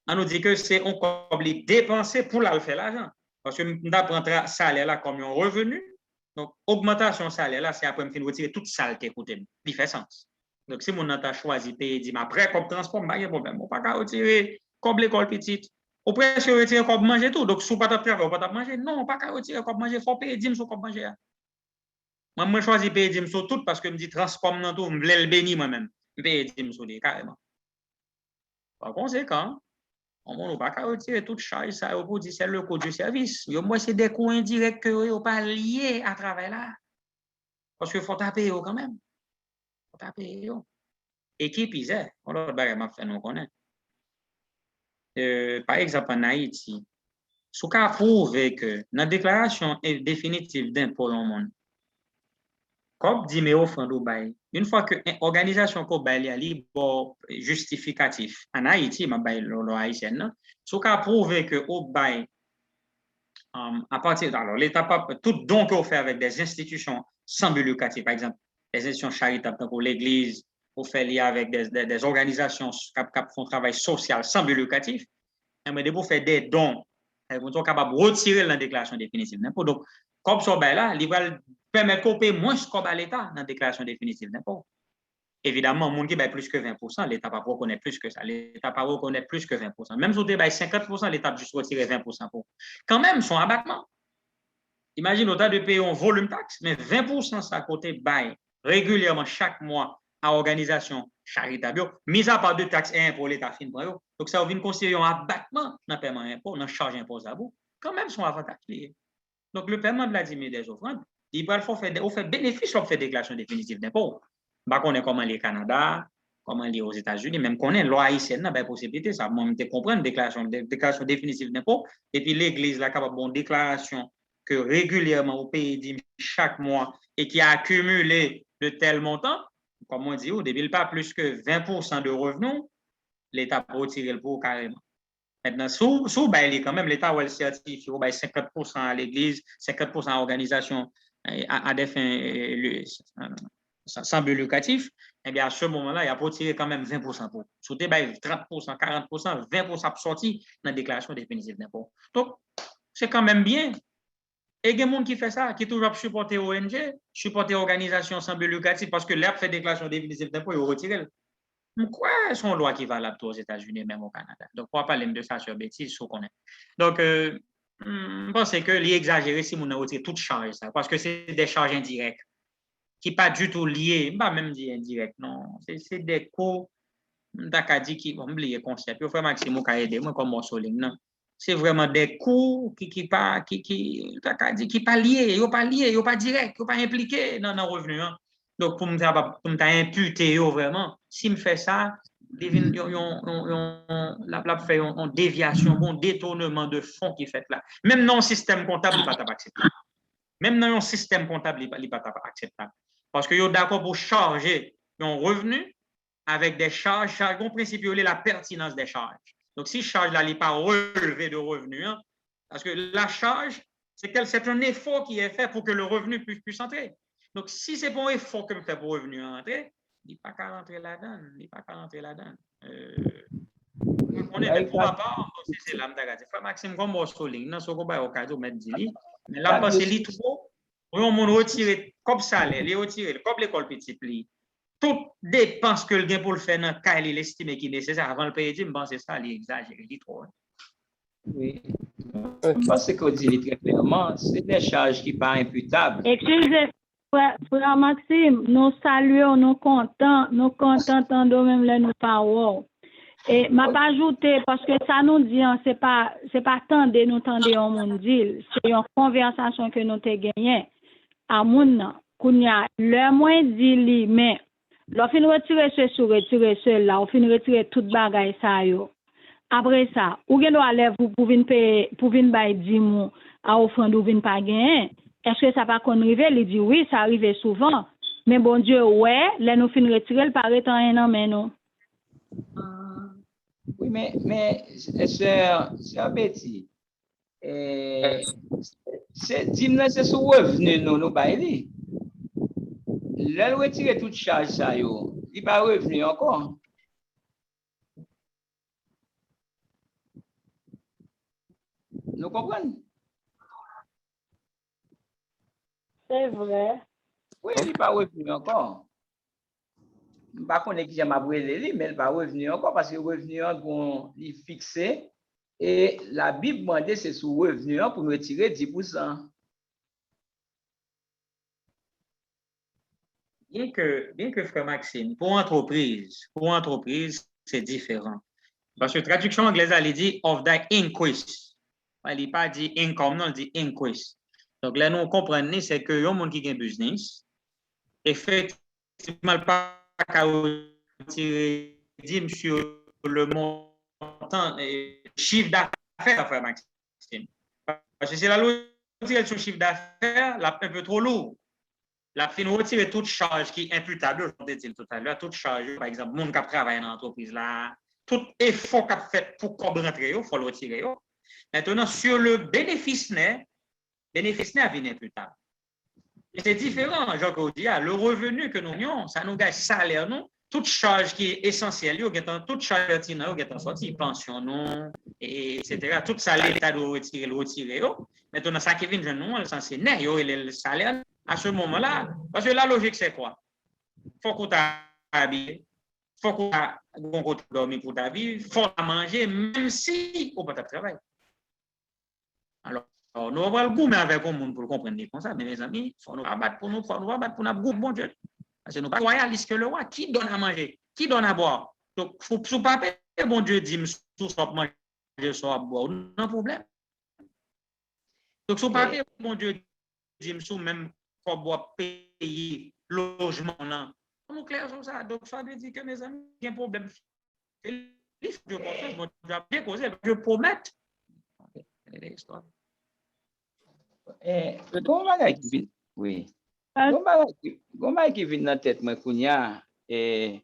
on nous dit que c'est un comme les dépenser pour la faire l'argent. Parce que nous apprenons salaire là comme un revenu. Donc, augmentation salaire là, c'est après me retirer toute salle qui est coûté. Il fait sens. Donc, si mon a choisi de payer, après, comme transport, il n'y a pas de problème. On ne peut pas retirer comme l'école petite. On peut retirer comme manger tout. Donc, si on ne peut pas travailler, on ne peut pas manger. Non, on ne peut pas retirer comme manger. Il faut payer 10 sur comme manger. Moi, je choisis de payer 10 sur tout parce que je me dis transport, je voulais le bénir moi-même. Je paye 10 sur des carrément. Par conséquent, on ne peut pas retirer toute charge, ça pour dire c'est le coût du service. Moi, c'est des coûts indirects que vous pas liés à travers là. Parce qu'il faut taper quand même. Il faut taper. Et qui pise, on l'autre bagage m'a fait nous connaître. Par exemple, en Haïti, ce qui a prouvé que dans la déclaration définitive d'impôt au monde, comme dit mais offrande au bail, une fois que l'organisation ko bail a libre justificatif en Haïti, ma bail lo haïtienne, ce qui a prouvé que au bail à partir alors l'État tout don qu'on fait avec des institutions sans but lucratif, par exemple les institutions charitables pour l'Église, pour faire lier avec des organisations qui font travail social sans but lucratif, mais de pour faire des dons, ils sont capables de retirer la déclaration définitive d'impôt. Donc, comme ça, là, il va permettre qu'on paye moins que à l'État dans la déclaration définitive d'impôt. Évidemment, le monde qui paye plus que 20%, l'État ne va pas reconnaître plus que ça. L'État ne va pas reconnaître plus que 20%. Même si on paye 50%, l'État va juste retirer 20% pour. Quand même, son abattement. Imagine, au-delà de payer un volume taxe, mais 20% ça côté bail régulièrement chaque mois à organisation charitable, mis à part de taxes et impôts, l'État fin pour eux. Donc, ça vient considérer un abattement dans le paiement d'impôt, dans la charge imposable. Quand même, son avantage lié. Donc, le paiement de la dîme des offrandes, il va faire bénéfice sur la déclaration définitive d'impôt. On connaît comment les Canada, comment les aux États-Unis, même qu'on est loi haïtienne, n'a pas possibilité, ça va te comprendre, déclaration définitive d'impôt, et puis l'Église, là, capable de déclaration que régulièrement au pays dit chaque mois et qui a accumulé de tels montants, comme on dit, au début, pas plus que 20% de revenus, l'État peut retirer le pot carrément. Maintenant, sous quand même, l'État va le certifier, 50% à l'Église, 50% à l'organisation à des fins sans but lucratif, eh bien, à ce moment-là, il a retiré quand même 20% pour. Sous 30%, 40%, 20% pour sortir dans la déclaration définitive d'impôt. Donc, c'est quand même bien. Et il y a des gens qui font ça, qui toujours supporter ONG, supporter organisation sans but lucratif, parce que là, fait déclaration définitive d'impôt, ils retirent. Quoi sont loi qui valable aux États-Unis, même au Canada? Donc, on va parler de ça sur bêtise, ce qu'on est. Donc, je pense que l'exagérer si on a retiré toute charge, ça, parce que c'est des charges indirectes qui ne sont pas du tout liées, pas même dire indirect, non. C'est des coûts, qui vont oublier le concept. Il faut Maxime qui a aidé moi comme Morsoling, non. C'est vraiment des coûts qui pas liés, ils sont pas liés, ils sont pas directs, ils sont pas impliqués dans nos revenus. Hein. Donc, pour me imputer vraiment, si me fait ça, la fait une déviation, un détournement de fonds qui fait là. Même dans le système comptable, il n'est pas acceptable. Même dans un système comptable, il n'est pas acceptable. Parce que vous êtes d'accord pour charger un revenu avec des charges, en principe, il y a la pertinence des charges. Donc, si charge là, il n'est pas relevé de revenu, hein, parce que la charge, c'est un effort qui est fait pour que le revenu puisse entrer. Donc, si c'est pas un effort que je fais pour revenu entrer, il n'est pas qu'à rentrer là-dedans. Il n'est pas qu'à rentrer là-dedans. On est pour ma part, c'est là, je Maxime comme Morsoling, non, ce qu'on va au cas où mettre dit, mais là, parce que c'est trop, on retire comme ça, les retirer, comme l'école petite, toute dépense que le gain pour le faire dans le cas, il estime qu'il est nécessaire avant le payer, je pense que c'est ça, il exagère, il dit trop. Oui. Je pense qu'on dit très clairement, c'est des charges qui ne sont pas imputables. Excusez, frère Maxime, nous saluons, nous comptons tant même les nous paroles. Et m'a pas ajouté parce que ça nous dit c'est pas tant de nous tendre au monde dit, c'est une conversation que nous t'ai gagné à moun kounya le moins dit li mais l'on fin retirer ce là, on fin retirer toute bagaille ça yo. Après ça, ou gen doit aller pour vinn bay 10 mou à offrande ou vinn pas gain. Est-ce que ça pas qu'on rive? Il dit oui, ça arrive souvent. Mais bon Dieu, ouais, là nous fin retirer le paraît en un an, mais non. Oui, mais sœur Betty, c'est dis-moi, c'est sur revenu nous bailler. Là, retirer toute charge ça yo, il pas revenu encore. Nous comprenons? C'est vrai. Oui, il n'est pas revenu encore. Par contre, qui j'aime après mais il n'est pas revenu encore parce que le revenu il est fixé et la Bible demande c'est sur revenu pour nous retirer 10%. Bien que frère Maxime, pour entreprise, c'est différent. Parce que la traduction anglaise, elle dit of the increase. Elle n'a pas dit income, non, elle dit increase. Donc là, nous comprenons, c'est que les gens qui ont un business, effectivement, pas qu'à retirer 10 sur le montant et chiffre d'affaires, frère Maxime. Parce que c'est la logique sur le chiffre d'affaires, là, un peu trop lourd. La fin retirer toute charge qui est imputable, je l'ai dit tout à l'heure, toute charge, par exemple, monde qui travaille dans l'entreprise là, tout effort qu'a fait pour qu'on rentrer, il faut le retirer. Maintenant, sur le bénéfice net vient imputable. Et c'est différent, Jacques dit, le revenu que nous avons, ça nous gagne salaire, non? Toute charge qui est essentielle, toute charge pertinente, qui est sortie, pension, non, etc. Tout salaire, l'État doit retirer. Maintenant, ça qui vient de nous, c'est net, le salaire. À ce moment-là, parce que la logique, c'est quoi? Il faut qu'on t'habille, il faut qu'on dormir pour ta vie, il faut manger, même si on ne peut pas travailler. Alors, nous avons le goût, mais avec le monde pour le comprendre comme ça, mais mes amis, il faut nous rabattre pour nous, bon Dieu. Parce que nous ne sommes pas royalistes que le roi. Qui donne à manger? Qui donne à boire? Donc, il faut sous papier, bon Dieu dit, sous soit manger, soit boire, non problème. Donc, sous papier, bon Dieu dit, sous même pour boire, payer, logement, là. On est clair sur ça. Donc, ça veut dire que mes amis, il y a un problème. Je promets. Oui. Comment qui vient dans la tête, moi, Kounia, Frère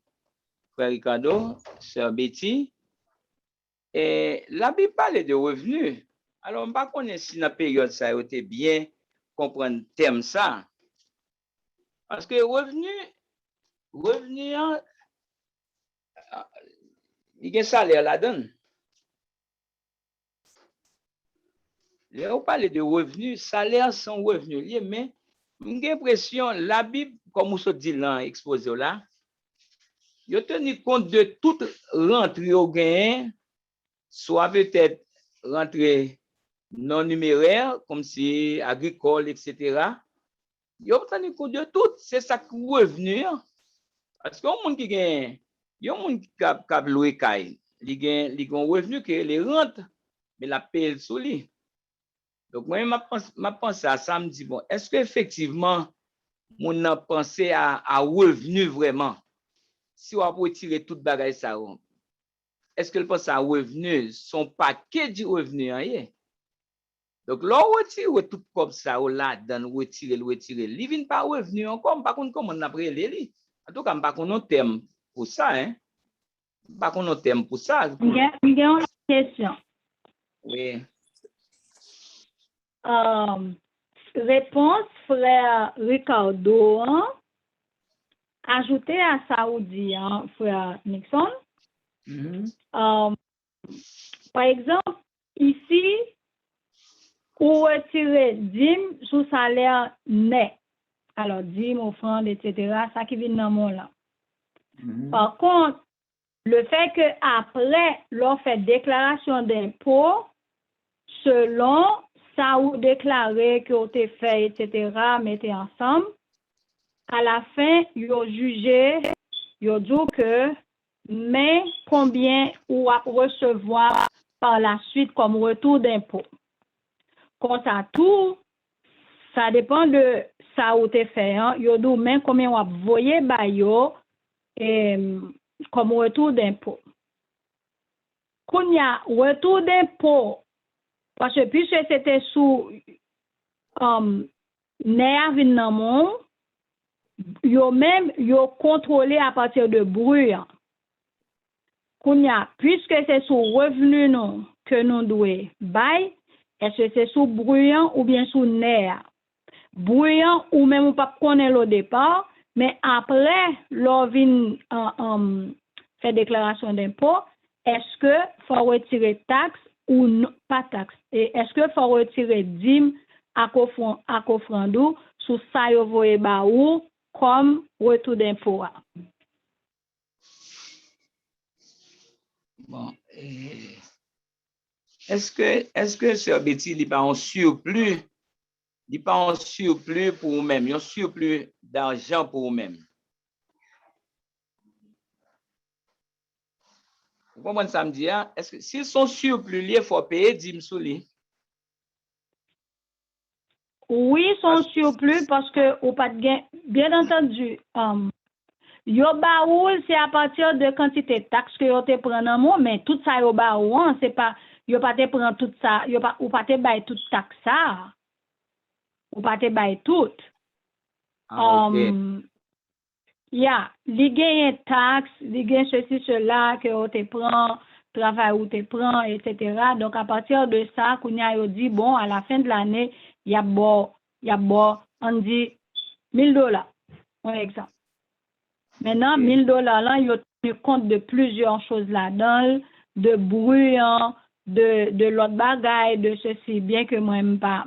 Ricardo, Sœur Betty, la Bible parle de revenus. Alors, je ne sais pas si dans la période, ça a été bien comprendre le thème ça. Parce que revenu, il y a un salaire là-dedans. On parle de revenus, salaire sans revenus, mais j'ai l'impression, la Bible, comme vous dit dans l'exposé là, il a tenu compte de toute rentrée au gain, soit peut-être rentrée non numéraire, comme si agricole, etc. Il a tenu compte de tout, c'est ça qui est revenu. Parce qu'il y a un monde qui gagne, il y a un monde qui a loué caille, il a un revenu qui les rentes, mais la paye sous lui. Donc, moi, je pense à ça, je me dis, bon, est-ce qu'effectivement, on a pensé à revenu vraiment? Si on a retiré toute bagaille, ça, est-ce qu'elle pense à revenu, son paquet du revenu, hein? Donc, là, on retire tout comme ça, on l'a donné, retirer, il ne vient pas revenu encore, par contre, comment on a pris les. En tout cas, par contre, on thème pour ça, hein? Par contre, on thème pour ça. Il y a une question. Oui. Réponse, frère Ricardo, ajouté à Saoudi, frère Nixon. Par exemple, ici, ou retirer 10 sous salaire net. Alors, 10 offrandes, etc., ça qui vient dans mon là. Par contre, le fait que après, l'on fait déclaration d'impôt, selon ça ou déclaré que vous avez fait, etc., mettez ensemble, à la fin, ils ont jugé, ils ont dit que, mais combien vous allez recevoir par la suite comme retour d'impôt. Quant à tout, ça dépend de ça ou t'es fait. Ils ont dit, mais combien vous allez voyer comme retour d'impôt. Quand il y a retour d'impôt, parce que puisque c'était sous Néa Vinamon, yo même yo contrôlé à partir de bruit. Kounya, puisque c'est sous revenu non que nous devons bail, est-ce que c'est sous bruyant ou bien sous nerf? Bruyant ou même ou pas connaître au départ, mais après, l'on vient faire déclaration d'impôt, est-ce que faut retirer taxe ou non, pas taxe? Et est-ce que faut retirer dîme à cofrandou sous ça yo voye ba ou comme retour d'impôt? Bon, est-ce que Sœur Betty, il n'est pas en surplus? Il n'est pas en surplus pour vous-même, il y a un surplus d'argent pour vous-même. Vous comprenez ça me dit? Est-ce que s'ils sont surplus, il faut payer 10 sous lui? Oui, sont surplus parce que ou pas de gain, bien entendu, yo ba ou c'est à partir de quantité de taxes que yo te prend en mot, mais tout ça yo ba ou c'est pas yo pas te prend tout ça, yo pas ou pas te bay toute taxe ça. Ou pas te bay tout. Yeah, li gen taxe, li gen ceci cela que yo te prend, travail ou te prend, etc. Donc à partir de ça, kounya yo dit bon à la fin de l'année, y a bon, on dit $1000, par exemple. Maintenant, $1000 là, il y a tenu compte de plusieurs choses là-dedans, de bruyant, de l'autre bagaille, de ceci, bien que moi, m'pas,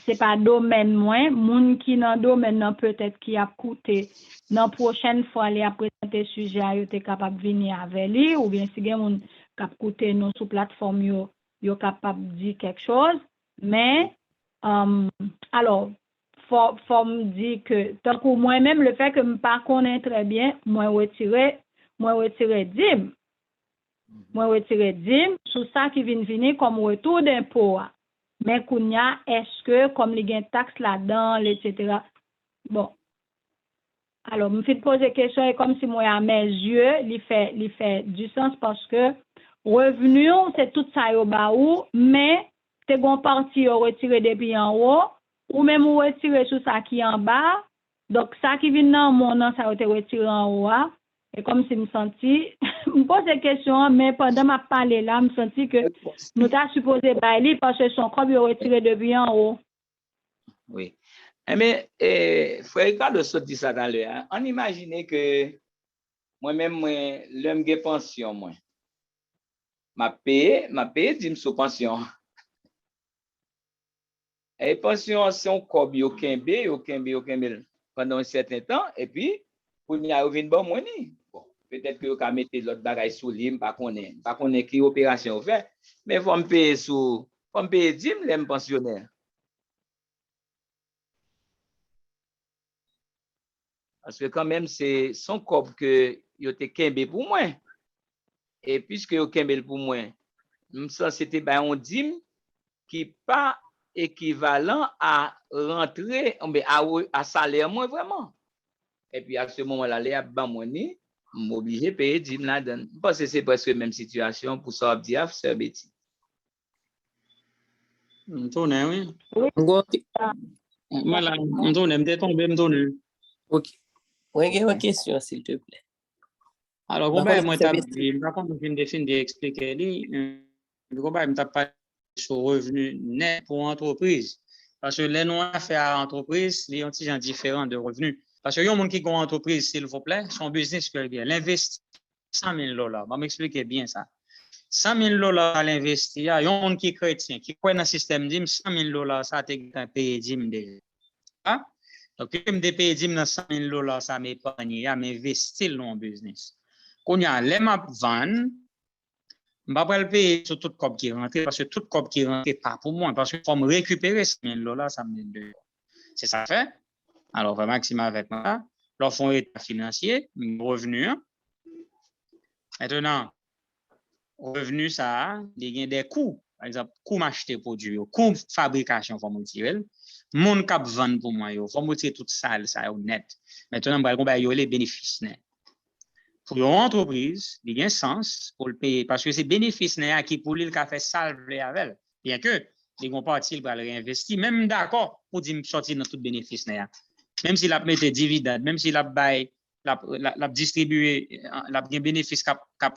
c'est pas domaine moi, moun qui dans domaine nan peut-être qui a coûté, dans prochaine fois, les a présenté sujet, yo te capable venir avec lui, ou bien si gen moun k'ap coûté non sous plateforme yo capable dire quelque chose, mais, alors, faut me dire que tant que moi-même le fait que me pas connaît très bien moi retirer 10 sur ça qui vient venir comme retour d'impôt mais kounya est-ce que comme les gain taxe là-dedans etc. Bon alors me fait poser question et comme si moi à mes yeux il fait du sens parce que revenu c'est tout ça yo ba ou mais te gon parti yo retirer depuis en haut ou même ou retirer sur ça qui en bas. Donc, ça qui vient dans mon nom, ça a été retiré en haut. Et comme si me senti, me pose des questions, mais pendant ma parler là, me senti que nous t'as supposé bailler parce que son corps est retiré depuis en haut. Oui. Mais, frère Ricardo se dit ça dans l'heure. On imagine que moi-même, l'homme de pension, moi, m'a payé 10 sous pension. Et pension, c'est un cob yo kembe pendant un certain temps, et puis, pour n'y arriver bon money. Bon, peut-être que vous avez mis l'autre bagaille sous l'île, pas qu'on qui opération fait, mais faut me payer 10 les pensionnaires. Parce que quand même, c'est son cob que yo te kembe pour moi. Et puisque yo kembe pour moi, c'était un 10 qui pas équivalent à rentrer à salaire moins vraiment. Et puis à ce moment-là, les ban money, m'obligé payer 10 là-dedans. Parce que c'est presque la même situation pour ça dire Sœur Betty. M'tourne, oui. Ngo, Moi là, m'tourne, m'était tombé, m'tourne. ok. Ouais, il y a une question, s'il te plaît. Alors, Par comment contre, moi c'est t'as Betty. dit, par contre, je viens d'expliquer, comment t'as pas sur revenu net pour entreprise. Parce que les non affaires à entreprise, les ont gens différents de revenus. Parce que y a un monde qui a une entreprise, s'il vous plaît, son business que bien, l'investit $100,000. Je vais m'expliquer bien ça. $100,000 à l'investir, il y a un monde qui est chrétien, qui croit dans le système DIM, $100,000, ça a payé DIM déjà. Ah? Donc, je me paye DIM dans $100,000, ça m'épargne, m'investir dans le business. Quand il y a les maps van, je ne vais pas le payer sur tout cop qui rentre, parce que tout cop qui rentre n'est pas pour moi, parce qu'il faut me récupérer $100,000, ça me donne. C'est ça fait. Alors, vraiment, Maxime avec moi, leur fonds état financier, revenu. Maintenant, revenu, ça, il y a des coûts. Par exemple, coût m'acheter produit, coût fabrication, faut me tirer. Mon cap vendre pour moi, faut me tirer tout ça, ça net. Maintenant, on va les bénéfices net. Pour une entreprise, il y a un sens pour le payer parce que c'est bénéfice qui pour lui qui a fait salver avec. Bien que les grands parties pour le réinvestir, même d'accord pour dire sortir dans tout bénéfice Même s'il a mis des dividendes, même s'il a bail, l'a distribué, l'a bien bénéfice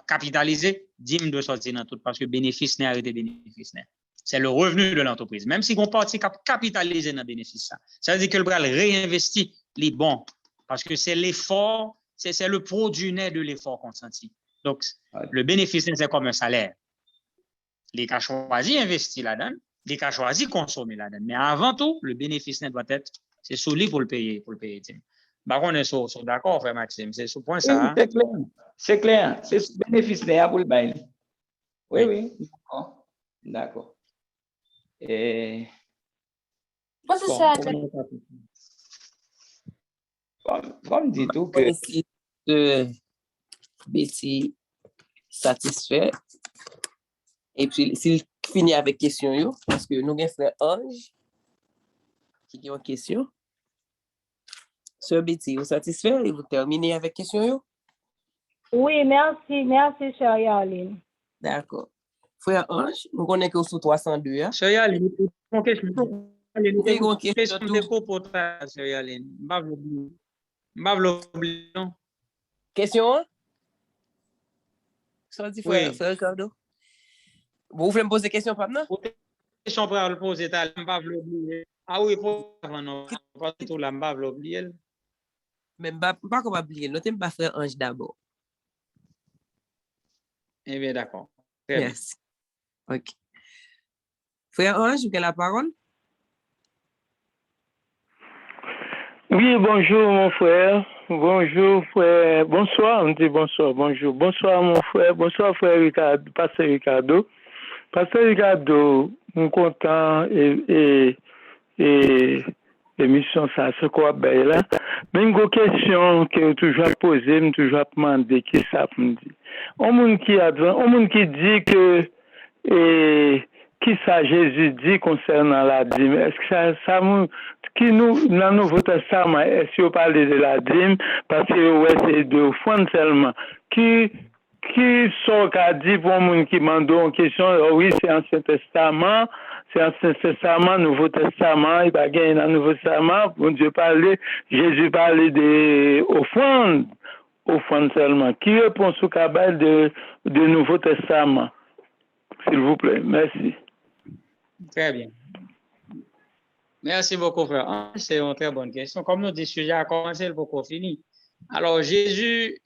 capitalisé, 10 doit sortir dans tout parce que bénéfice n'est arrêté bénéfice n'est. C'est le revenu de l'entreprise. Même si on partit capitalisé dans le bénéfice, ça veut dire que le bras réinvestit les bons parce que c'est l'effort, c'est le produit net de l'effort consenti. Donc, le bénéfice, c'est comme un salaire. Les cas choisis investir là-dedans, les cas choisis consommer là-dedans. Mais avant tout, le bénéfice net doit être, c'est solide pour le payer. Bah, on est d'accord, frère Maxime, c'est ce point ça. C'est clair. C'est ce bénéfice net pour le bail. Oui. D'accord. Et comme dit tout que Betty satisfait. Et puis, s'il finit avec question, parce que nous avons frère Ange qui a une question. Sœur Betty, vous satisfait et vous terminez avec question? Oui, merci, Sœur Yaline. D'accord. Frère Ange, nous connaissons que vous sous 302. Hein? Sœur Yaline, une question. Question de copotage, Sœur Yaline. M'avons Question? Sorti frère Ricardo. Vous voulez me poser question maintenant? Question pour le poser, m'avons ah oui, pour non, pas tout là, m'avons oublié. Mais pas comme oublier, notez pas frère Ange d'abord. Eh bien, d'accord. Merci. OK. Frère Ange, vous avez la parole? Oui, bonjour mon frère. Bonjour frère. Bonsoir, on dit bonsoir, bonjour. Bonsoir mon frère. Bonsoir frère Ricardo, Pasteur Ricardo. Pasteur Ricardo, je suis content et l'émission ça ce quoi ben là. Mais une question que toujours poser, me toujours demander qui ça me dit. On monde qui dit que qui ça Jésus dit concernant la dîme? Est-ce que ça qui nous dans le Nouveau Testament est-ce qu'il parle de la dîme parce que ouais c'est de offrande seulement qui sont qu'a dit pour monde qui mande en question oui c'est Ancien Testament, c'est Ancien Testament, Nouveau Testament, il va gagner dans le Nouveau Testament, bon Dieu parlait, Jésus parlait de offrande seulement. Qui répond sous cabal de Nouveau Testament? S'il vous plaît, merci. Très bien. Merci beaucoup, frère. C'est une très bonne question. Comme nous dit, le sujet a commencé, le beaucoup fini. Alors, Jésus,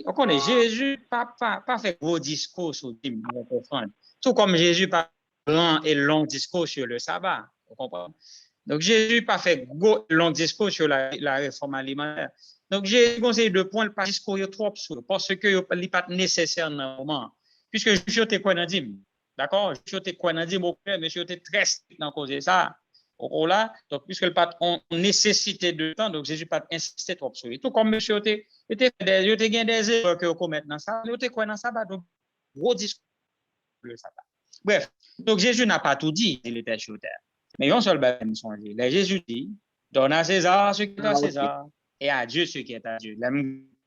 on connaît Jésus, pas fait gros discours sur le dîme, on comprend. Tout comme Jésus, pas grand et long discours sur le sabbat, vous comprenez. Donc, Jésus pas fait gros long discours sur la réforme alimentaire. Donc, Jésus conseille de point pas discourir trop sur parce que ce n'est pas nécessaire dans le moment. Puisque Jésus était quoi dans le dîme. D'accord? Jésus était quoi dans le dîme, monsieur était très strict dans cause de ça. Là, donc, puisque le pas en nécessité de temps, donc Jésus pas insisté trop sur lui. Tout comme monsieur était gagné des erreurs que vous commettez dans ça, il était quoi dans ça, donc gros discours le sabbat. Bref, donc Jésus n'a pas tout dit, il était sur terre. Mais un seul bâtiment songé. Là, Jésus dit, donne à César ce qui est à César et à Dieu ce qui est à Dieu.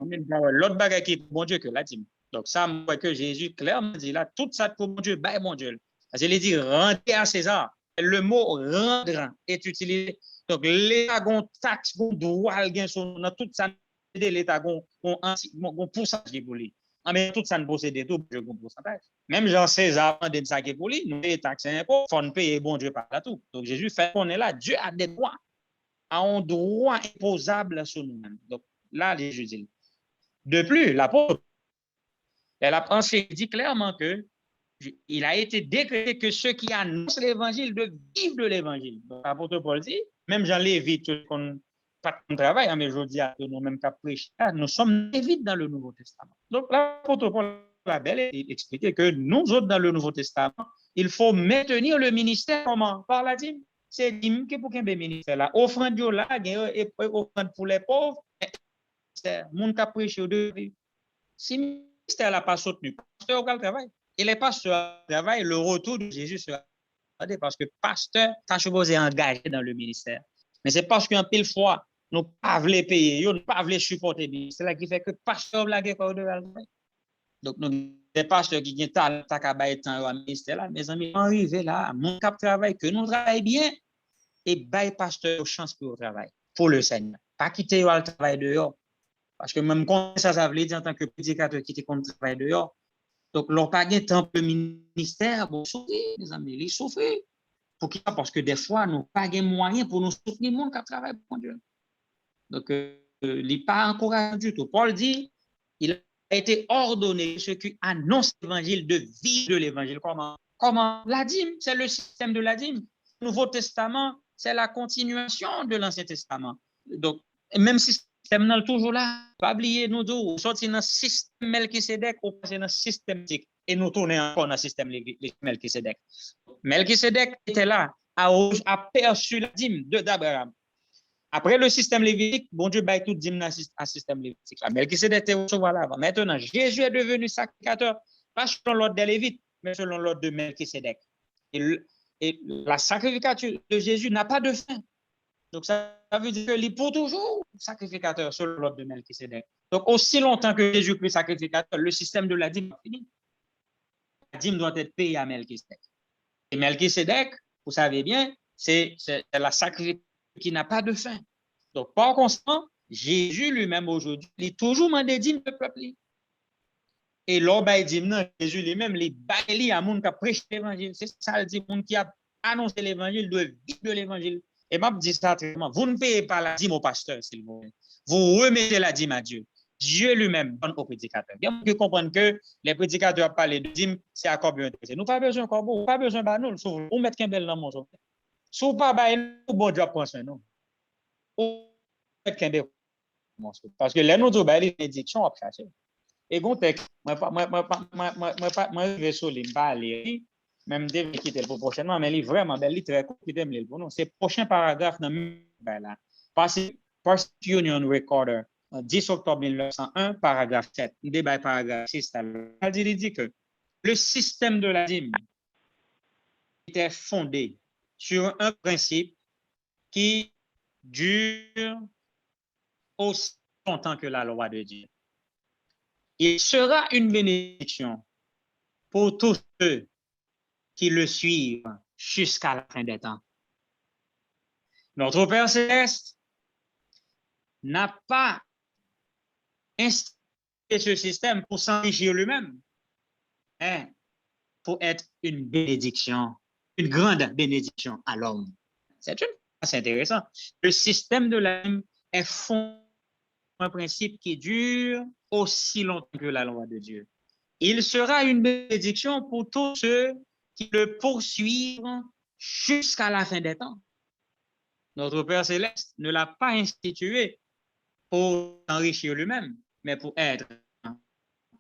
L'autre bagage qui est bon Dieu que la dîme. Donc ça, moi que Jésus clairement dit là, tout ça pour mon Dieu, bah mon Dieu. Parce qu'il dit, rendez à César. Le mot rendre est utilisé. Donc, l'État a une taxe, un droit, dans tout ça, l'État a un pourcentage pour lui. Mais tout ça ne possède tout, un pourcentage. Même Jean César, de ça qui est pour lui, nous, les taxes et impôts, il faut payer, bon Dieu, par là tout. Donc, Jésus fait qu'on est là, Dieu a des droits, a un droit imposable sur nous-mêmes. Donc, là, Jésus dit. De plus, l'apôtre, elle a dit clairement que il a été décrété que ceux qui annoncent l'évangile doivent vivre de l'évangile. L'apôtre Paul dit, même Jean Lévi, qu'on pas de travail, mais je dis à nous même qu'à prêcher, nous sommes vite dans le Nouveau Testament. Donc l'apôtre Paul a bien expliqué que nous autres dans le Nouveau Testament, il faut maintenir le ministère comment? Par la dîme. C'est dîme qui pour qu'un ministère là. Offrande là, et offrande pour les pauvres, c'est mon qui a prêché au début. Si le ministère n'a pas soutenu, pasteur au travail. Et les pasteurs travaillent, le retour de Jésus sera parce que pasteur est supposé engagé dans le ministère. Mais c'est parce qu'un pile fois, nous ne pouvons pas payer, nous ne pouvons pas supporter. C'est là qui fait que pasteur blague pas de travail. Donc, nous, les pasteurs qui ont talent, temps au ministère là, mes amis, arrivez là, mon cap travail, que nous travaillons bien, et bail pasteur chance pour le travail, pour le Seigneur. pas quitter le travail dehors. Parce que même quand ça veut dire en tant que prédicateur qui était contre le travail dehors, donc l'on pas de temps pour le ministère, bon, souffrir, les amis, ils souffrent. Pour qui? Parce que des fois, nous pas de moyens pour nous soutenir les gens qui travaillent pour Dieu. Donc, il n'est pas encouragé du tout. Paul dit, il a été ordonné ceux qui annoncent l'évangile de vivre de l'évangile. Comment? La dîme, c'est le système de la dîme. Le Nouveau Testament, c'est la continuation de l'Ancien Testament. Donc, même si le système est toujours là, pas oublier nous deux, sortir dans le système Melchisedec ou passer dans le système éthique et nous tourner encore dans le système Melchisedec. Melchisedec était là, a perçu la dîme d'Abraham. Après le système lévitique, bon Dieu baille tout dîme dans le système lévitique. Melchisedec était recevoir là. Maintenant, Jésus est devenu sacrificateur, pas selon l'ordre des Lévites, mais selon l'ordre de Melchisedec. Et la sacrificature de Jésus n'a pas de fin. Donc, ça veut dire qu'il est pour toujours sacrificateur selon l'ordre de Melchisedec. Donc, aussi longtemps que Jésus est sacrificateur, le système de la dîme est fini. La dîme doit être payée à Melchisedec. Et Melchisedec, vous savez bien, c'est la sacrification qui n'a pas de fin. Donc, par conséquent, Jésus lui-même aujourd'hui, il est toujours mandé dîme de peuple. Et l'on bail dîme, Jésus lui-même, il baille à monde qui a prêché l'évangile. C'est ça, le dit, monde qui a annoncé l'évangile, doit vivre de l'évangile. Et m'a dit ça très bien. Vous ne payez pas la dîme au pasteur, s'il vous plaît. Vous remettez la dîme à Dieu. Dieu lui-même donne aux prédicateurs. Bien que comprendre que les prédicateurs parlent de dîme, c'est à corbeau intéressé. Nous pas besoin de corbeau, pas besoin de nous. Vous mettez un bel dans mon jour. Si vous pas bail, bon Dieu prend soin nous. Parce que les nous bail les bénédictions à chercher. Et gon texte, moi sur les pas aller. Même devait quitter pour prochainement, mais il est vraiment belle, il très court, il aime pour nous. C'est prochain paragraphe dans là. First Union Recorder, 10 octobre 1901, paragraphe 7. Il débat paragraphe 6. Il dit que le système de la dîme était fondé sur un principe qui dure aussi longtemps que la loi de Dieu. Il sera une bénédiction pour tous ceux qui le suivent jusqu'à la fin des temps. Notre Père Céleste n'a pas institué ce système pour s'enrichir lui-même, mais pour être une bénédiction, une grande bénédiction à l'homme. C'est intéressant. Le système de l'âme est fondé sur un principe qui dure aussi longtemps que la loi de Dieu. Il sera une bénédiction pour tous ceux qui le poursuivent jusqu'à la fin des temps. Notre Père Céleste ne l'a pas institué pour enrichir lui-même, mais pour être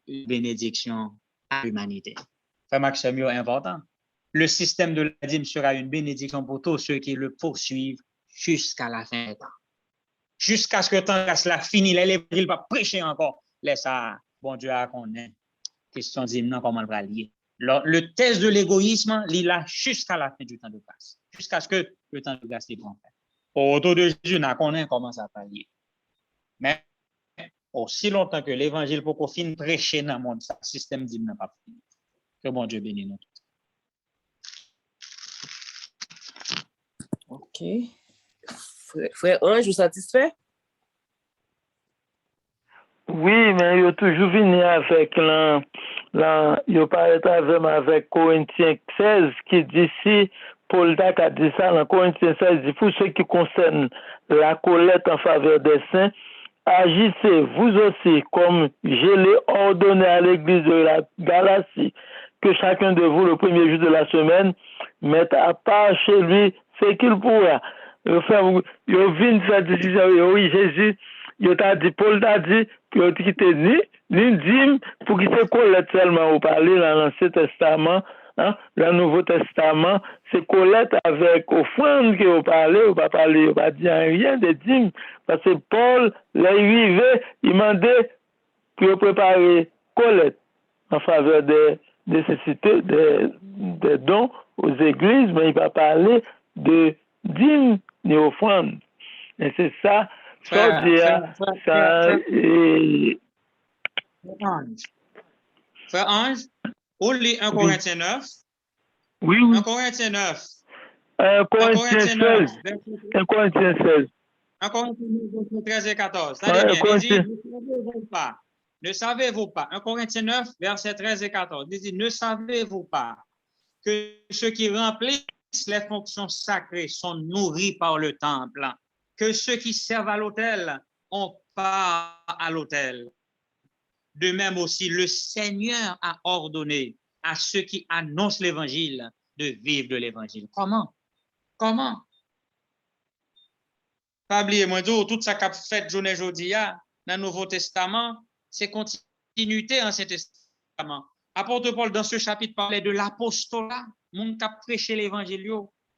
une bénédiction à l'humanité. Frère Maxime, c'est important. Le système de la dîme sera une bénédiction pour tous ceux qui le poursuivent jusqu'à la fin des temps. Jusqu'à ce que tant que cela finit, l'évangile va prêcher encore. Laisse ça, bon Dieu a connaît. Question dîme, comment le va lier. Le test de l'égoïsme, il est là jusqu'à la fin du temps de grâce. Jusqu'à ce que le temps de grâce est bon. Autour de Jésus, on connaît comment ça va lier. Mais aussi longtemps que l'évangile pour qu'on finisse prêcher dans le monde, ça, le système d'hymne n'a pas fini. Que bon Dieu bénisse nous. OK. Frère Ange, vous satisfait? Oui, mais il a toujours venu avec il parle avec Corinthiens 16 qui dit si Paul a dit ça dans Corinthiens 16, dit pour ce qui concerne la collecte en faveur des saints, agissez vous aussi comme je l'ai ordonné à l'église de la Galatie, que chacun de vous le premier jour de la semaine mette à part chez lui ce qu'il pourra. Il vient faire décision, oui, Jésus, il t'a dit, Paul t'a dit, que tu quittes ni dîme pour quitter collecte seulement au parler dans l'Ancien Testament, hein, le Nouveau Testament, c'est collecte avec offrande que vous parlez, vous pas parler, vous pas dire rien de dîme, parce que Paul, l'arrivée, il demandait que vous préparez collecte en faveur des nécessités, des dons aux églises, mais il va parler de dîme ni offrande. Et c'est ça. Frère Ange, on lit 1 Corinthiens 9. Oui. 1 Corinthiens 9. 1 Corinthiens 16. 1 Corinthiens 9, 13 et 14. Ouais, Tenez bien, il dit, Corinthiens. ne savez-vous pas, 1 Corinthiens 9, versets 13 et 14, il dit, ne savez-vous pas que ceux qui remplissent les fonctions sacrées sont nourris par le temple, que ceux qui servent à l'autel ont part à l'autel. De même aussi, le Seigneur a ordonné à ceux qui annoncent l'évangile de vivre de l'évangile. Comment? Comment? Pas oublier, moi, tout ça qu'a fait journée aujourd'hui dans le Nouveau Testament, c'est continuité Ancien Testament. Apôtre Paul, dans ce chapitre, parlait de l'apostolat, mon qui a prêché l'évangile.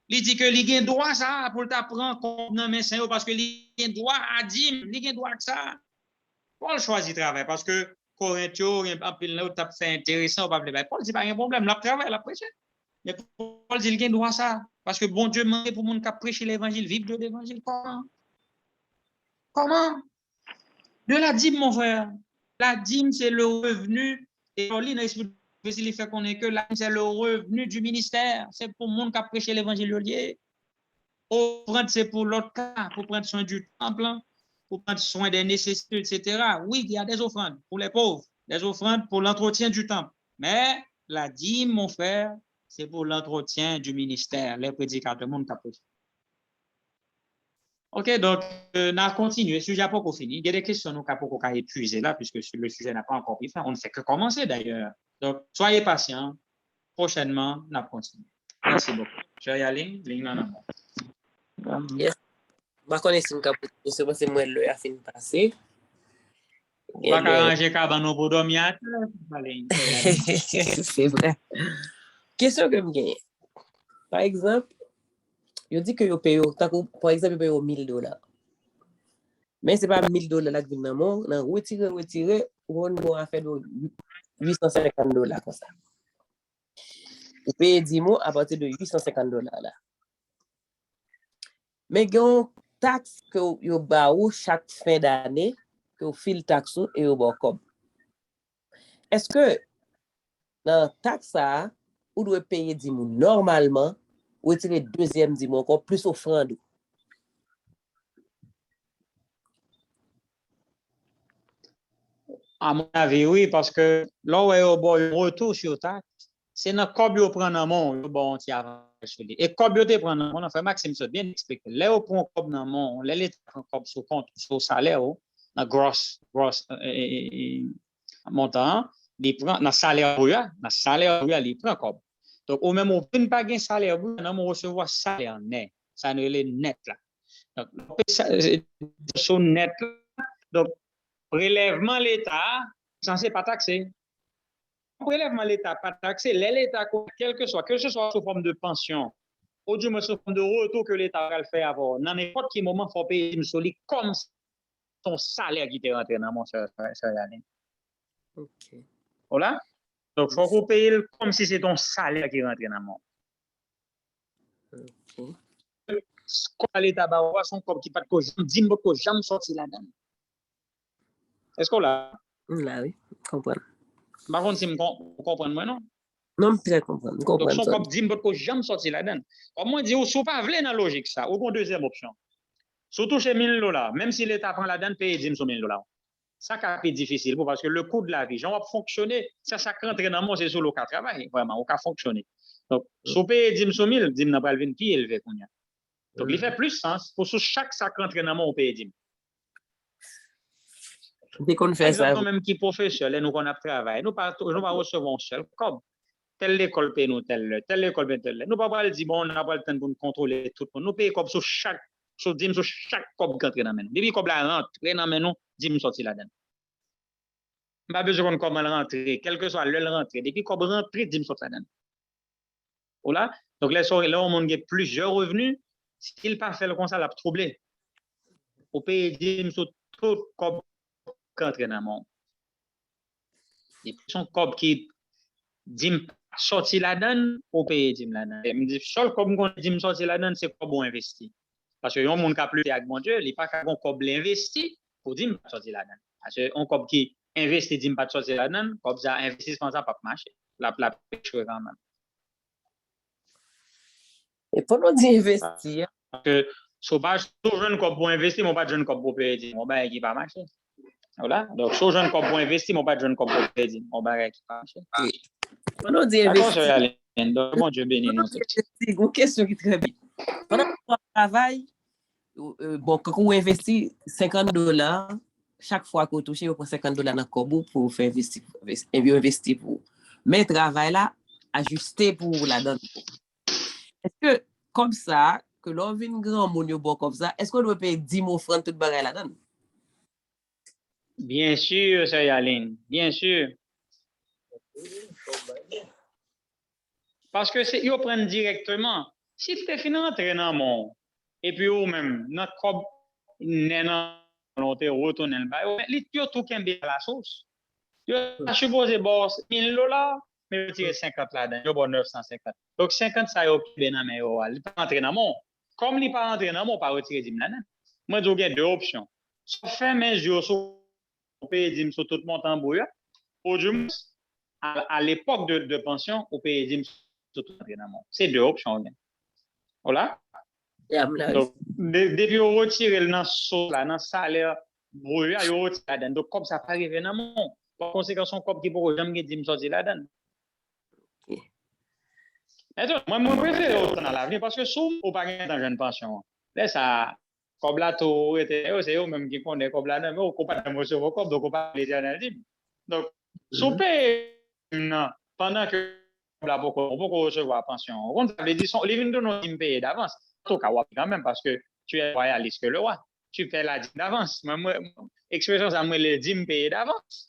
Il dit que il a droit ça pour t'apprendre comme dans mes saints parce que il a droit à dire, il a droit que ça. Paul choisit travail parce que Corinthio, en pile là, t'as fait intéressant, Paul dit pas un problème, la travail, la prêcher. Mais Paul dit il a droit ça parce que bon Dieu m'a pour mon qui a prêché l'évangile, vivre de l'évangile. Comment? Comment? De la dîme, mon frère. La dîme, c'est le revenu. Et Pauline a expliqué, il fait qu'on est que là, c'est le revenu du ministère. C'est pour le monde qui a prêché l'évangile lié. Offrande, c'est pour l'autre cas, pour prendre soin du temple, pour prendre soin des nécessités, etc. Oui, il y a des offrandes pour les pauvres, des offrandes pour l'entretien du temple. Mais la dîme, mon frère, c'est pour l'entretien du ministère, les prédicateurs, le monde qui a prêché. OK, donc, on a continué. Le sujet n'a pas encore fini. Il y a des questions nous n'avons pas épuisées là, puisque le sujet n'a pas encore pu faire. On ne fait que commencer d'ailleurs. Donc, soyez patients. Prochainement, on a continué. Merci beaucoup. Je vais y aller. Yes. Je connais si je pense que moi, le a fini de passer. On va arranger cabane pour dormir. C'est vrai. Question que je gagne. Par exemple, je dis que je paye, par exemple, je paye $1,000. Mais ce n'est pas $1,000 qui vient dans mon, retirer, on a fait $850 comme ça. Vous payez 10 mois à partir de $850 là. Mais il y a une taxe que vous avez chaque fin d'année, que vous file taxe et vous avez. Est-ce que dans la taxe, vous devez payer 10 mois normalement, ou retirer deuxième 10 mois encore plus offrande? À mon avis, oui, parce que là où il y a un retour sur taxe, c'est dans le cob que vous prenez dans le monde, bon, tu as et cob que vous prenez dans le monde, enfin, Maxime, ça bien expliqué. Là où vous prenez cob dans le monde, là, l'État prend cob sur compte, sur salaire, dans gross montant, il prend dans salaire, il prend cob. Donc, au même moment, vous ne pas gagner salaire, vous ne recevoir salaire net. Ça ne est net là. Donc, sur net là. Donc, prélèvement l'État, censé pas taxer. Prélèvement l'État, pas taxé. L'État, quel que ce soit sous forme de pension, ou du moins sous forme de retour que l'État va le faire avoir, dans n'importe quel moment, il faut payer une solide comme son salaire qui est rentré dans mon salaire. OK. Voilà? Donc, il faut qu'on paye comme si c'est ton salaire qui est rentré dans mon. OK. Quand l'État va avoir son corps qui pas de dit que jamais sorti là-dedans. Est-ce qu'on l'a? Là, oui, je comprends. Par contre, si vous comprenez, moi, non? Non, je peux comprendre. Donc, son corps dit que jamais sorti là-dedans. Comment dire, si vous pas voulez dans la logique, ça, ou une deuxième option. Surtout chez $1,000, même si l'État prend là-dedans, paye 10 sur $1,000. Ça, c'est difficile parce que le coût de la vie, j'en va fonctionner, ça rentre dans mon, c'est sur le cas de travail, vraiment, au cas fonctionner. Donc, si vous payez 10 sur 1,000, 10 n'a pas le plus élevé. Donc, il fait plus sens pour chaque sac rentre dans mon, on paye 10. Dès qu'on fait ça. Même qui professeur, nous qu'on a travaillé, nous pas recevoir un seul comme telle école paye nous telle école paye telle. Nous pas dire bon, on n'a pas le temps pour nous contrôler tout le monde. Nous payons comme sur chaque sur chaque cob qui entre dans nous. Depuis cob la rentre dans nous, 10 sorti là-dedans. Pas besoin de comment rentrer, quel que soit le rentrer. Depuis cob rentrer, 10 sorti là-dedans. Voilà. Donc là on a plusieurs revenus, s'il pas fait le comme ça, l'a troublé. Au payer 10 sur tout cob entre dans le monde. Et puis son cob qui dit sorti là-dedans, au pays dit là-dedans. Me dit seul cob qu'on dit sorti là-dedans, c'est cob bon investi. Parce que yon monde qui a plus avec mon Dieu, il pas qu'un cob l'investi pour dire sorti là-dedans. Parce que un cob qui investit dit pas sorti là-dedans, cob ça investissement ça pas marcher. La pêche quand même. Et pour nous dire investir. Parce que So pas tout jeune comme pour investir, mon pas jeune comme pour payer, mon bail qui pas marcher. Voilà. Donc so jeune comme pour investir, mon pas jeune comme pour payer, mon bail qui pas marcher. Pendant dit D'accord, investir, sœur Yalène. Donc bon Dieu bénit nous tous. c'est une question qui est très bien. Pendant qu'on travaille, bon, quand on investit $50, chaque fois qu'on touche, on prend $50 dans le corbeau pour faire investir pour. Mais travail là, ajusté pour la donne. Est-ce que, comme ça, que l'on vient grand monde bon comme ça, est-ce qu'on doit payer 10 000 francs tout bagay la donne? Bien sûr, sœur Yalène, bien sûr. Parce que c'est ils prennent directement. Si tu es fini rentrer dans mon et puis ou même notre cob nan volonté retourner le bail, li tout kembe à la sauce. Tu as supposé boss $1000, mais tirer 50 là-dedans, yo bon 950. Donc 50 ça yo kembe dans mais yo, il pas rentrer dans mon. Comme il pas rentrer dans mon, pas retirer 10 là-dedans. Moi j'ai deux options. Soit faire mes jours sur payer 10 sur tout montant bouillon, ou du moins à l'époque de pension, on paye 10 sur tout entraînement. C'est deux options. Voilà. Donc, depuis on retire le salaire, on retire là-dedans. Donc, comme ça pas arriver dans mon. Par conséquent, son corps qui pourrait jamais dire sortir là-dedans. Moi, je préfère autant dans l'avenir parce que souvent, on pas gagner dans une pension. Là, ça, comme là, tout était, c'est eux même qui connaissent comme là, mais on ne pas de sur vos corps, donc on pas l'éternel. Donc, si on paye pendant que là, beaucoup recevoir pension. On veut dire, les vignes de nous payer d'avance. En tout cas, quand même, parce que tu es royaliste que le roi. Tu fais la dîme d'avance. Expression, ça me le dîme payer d'avance.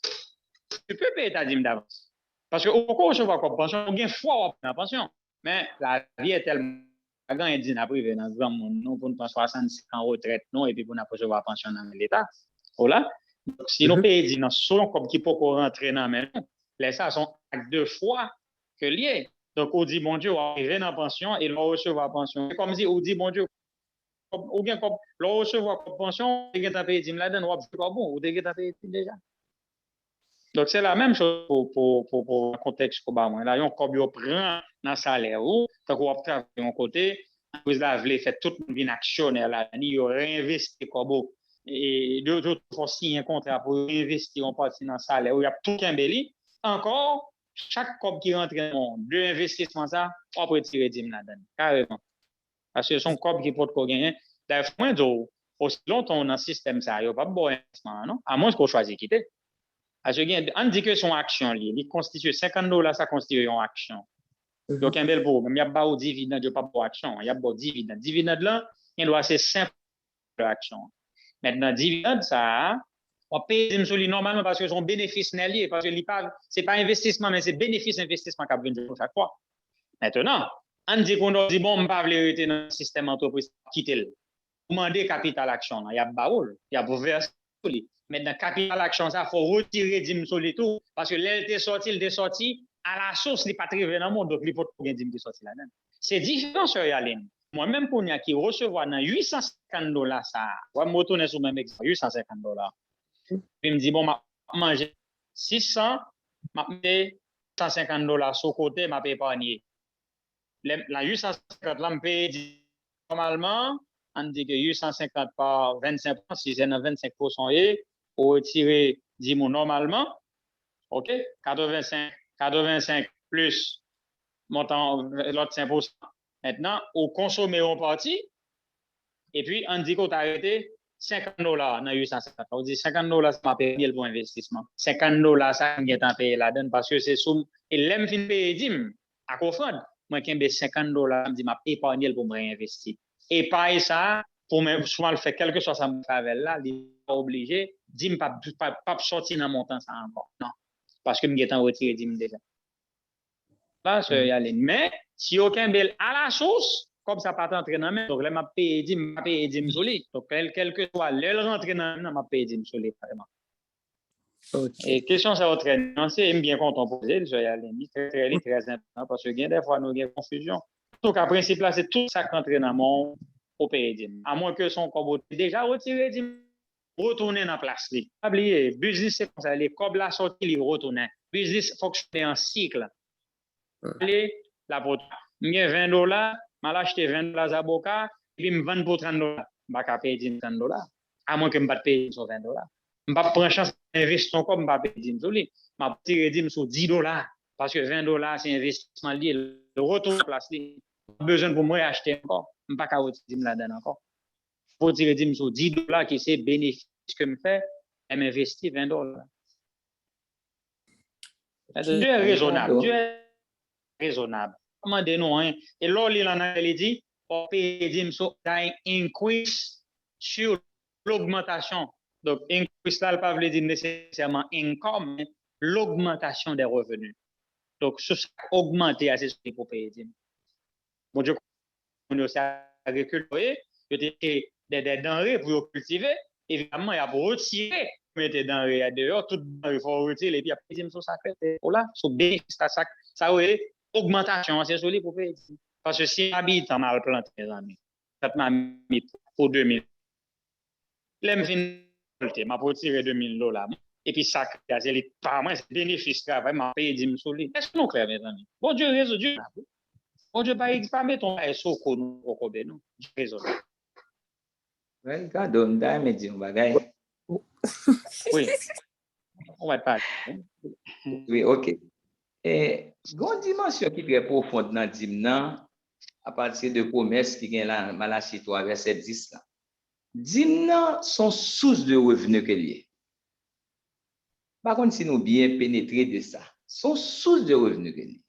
Tu peux payer ta dîme d'avance. Parce que pourquoi recevoir comme pension, on gagne foi dans la pension. Mais la vie est tellement grand et dit privé dans ce grand monde, nous pour nous prendre 65 ans en retraite, non, et puis pour nous recevoir pension dans l'État. Voilà. Donc, si nous payons dans son comme qui peut rentrer dans la maison, les ça sont deux fois que lié. Donc, on dit, bon Dieu, on arrive dans la pension et on recevoir la pension. C'est comme si on dit, bon Dieu, ou bien comme on recevoir la pension, on a payé 10 là-dedans, on a bon, on a payé déjà. Donc, c'est la même chose pour le contexte que moi. Là, on prend dans le salaire, donc on va travailler de mon côté, vous avez fait tout le monde actionnaire là, il réinvesti comme et d'autres font signer un contrat pour investir en partie dans le salaire, il y a tout un béli. Encore, chaque cob qui rentre dans deux investissements, ça, on peut tirer 10 là-dedans, carrément. Parce que son cob qui peut gagner, d'ailleurs, aussi longtemps on a un système, ça, il n'y a pas de bon investissement, non? À moins qu'on choisisse quitter. On dit que son action, il constitue $50, ça constitue une action. Donc, un bel beau, mais il n'y a pas de dividende, il n'y a pas de action, il y a pas de dividende. Dividende là, il doit ser simple action. Maintenant, dividende, ça, on paye sur lui normalement parce que son bénéfice n'est lié, parce que ce n'est pas investissement, mais c'est bénéfice investissement qui a besoin de chaque fois. Maintenant, on dit qu'on doit dire, bon, on ne peut pas arrêter dans le système entreprise, quitter le. Demander capital action, il y a baoul, il y a pour verser. Maintenant, capital action, ça, il faut retirer 10 sur les tout, parce que l'aile est sorti, à la source, il n'est pas très dans le monde, donc il faut bien 10 sorti là-dedans. C'est différent, sur Yaline. Moi-même, pour nous qui recevoir dans $850, ça, on va me retourner sur le même exemple, $850. Puis me dit, bon, je manger 600, je paye $150 sur le côté, je paye épargner. La 850, là, je paye normalement, on dit que 850 par 25%, si c'est 25% et pour retirer 10 mots normalement, OK, 85 plus montant l'autre 5%. Maintenant, on consomme en partie, et puis on dit qu'on a arrêté $50 dans 850. On dit $50, ça m'a payé le bon investissement. $50, ça m'a payé là-dedans parce que c'est sous. Et l'aime fin payer 10 à confondre. Moi, qui ai $50, je dis, m'a épargné pour me réinvestir. Et pareil, ça, pour me souvent le faire, quel que soit ça me fait là, il n'est pas obligé, 10 pas sortir dans mon temps, ça encore. Non. Parce que je suis retiré 10 déjà. Là, c'est y aller. Mais, si aucun bel à la source, comme ça pas entrer dans main, donc là, m'a payé 10 solide. Donc, quel que soit l'aile rentrée dans main, m'a payé 10 solide, vraiment. Okay. Et question, ça va très nuancée, bien content de poser, je vais y aller. C'est très important parce que des fois, nous avons confusion. Donc, en principe, là, c'est tout ça qui entre dans mon au pays d'Im. À moins que son corbeau déjà retiré d'Im, retourner dans la place. Oubliez, business, c'est comme ça. Les corbeaux là sortis, ils retournent. Business fonctionne en cycle. Allez, la pote. J'ai $20, m'a acheté $20 à Boca, puis me vendre pour $30, je ne vais pas payer $30, à moins que je ne paye sur $20. Je ne vais pas prendre chance d'investir comme je ne vais pas payer $10. Je vais tirer sur $10, parce que $20, c'est un investissement lié. Le retour de place, j'ai besoin pour moi acheter encore. Je ne vais pas retirer là-dedans encore. Pour tirer sur $10 qui c'est bénéfice que je fais, et m'investir $20. Dieu est raisonnable. Dieu est raisonnable. Comment nous hein? Et là, il dit, on peut sur increase sur l'augmentation. Donc, increase là, pas veut dire nécessairement income, mais l'augmentation des revenus. Donc, ça augmenter assez ce pour payer. Bon Dieu, on est aussi agriculteur, des denrées pour cultiver. Évidemment, il y a pour retirer, mettre des denrées à dehors, tout il faut retirer, et puis après, il ça fait, voilà, c'est bénéfice, ça oui, augmentation, c'est joli pour payer. Parce que si j'habite en mal planté, mes amis, ça m'a mis pour 2000. L'aime fin, m'a pour tirer $2000. Et puis ça, c'est pas moi, c'est bénéfice, vraiment, payer 10 000. Est-ce que nous clair, mes amis? Bon Dieu, raison, Dieu. Bon Dieu, pas mettre ton SO au nous, Dieu raison. Ouais, regarde, on a me dit, on va gagner. Oui, on va pas. Oui, ok. Et, une dimension qui est très profonde dans le dimnan, à partir de promesses qui gagnent là, Malachie 3, verset 10 là. Dimnan sont source de revenus que lié. Par contre, si nous bien pénétrer de ça, sont source de revenus que lié.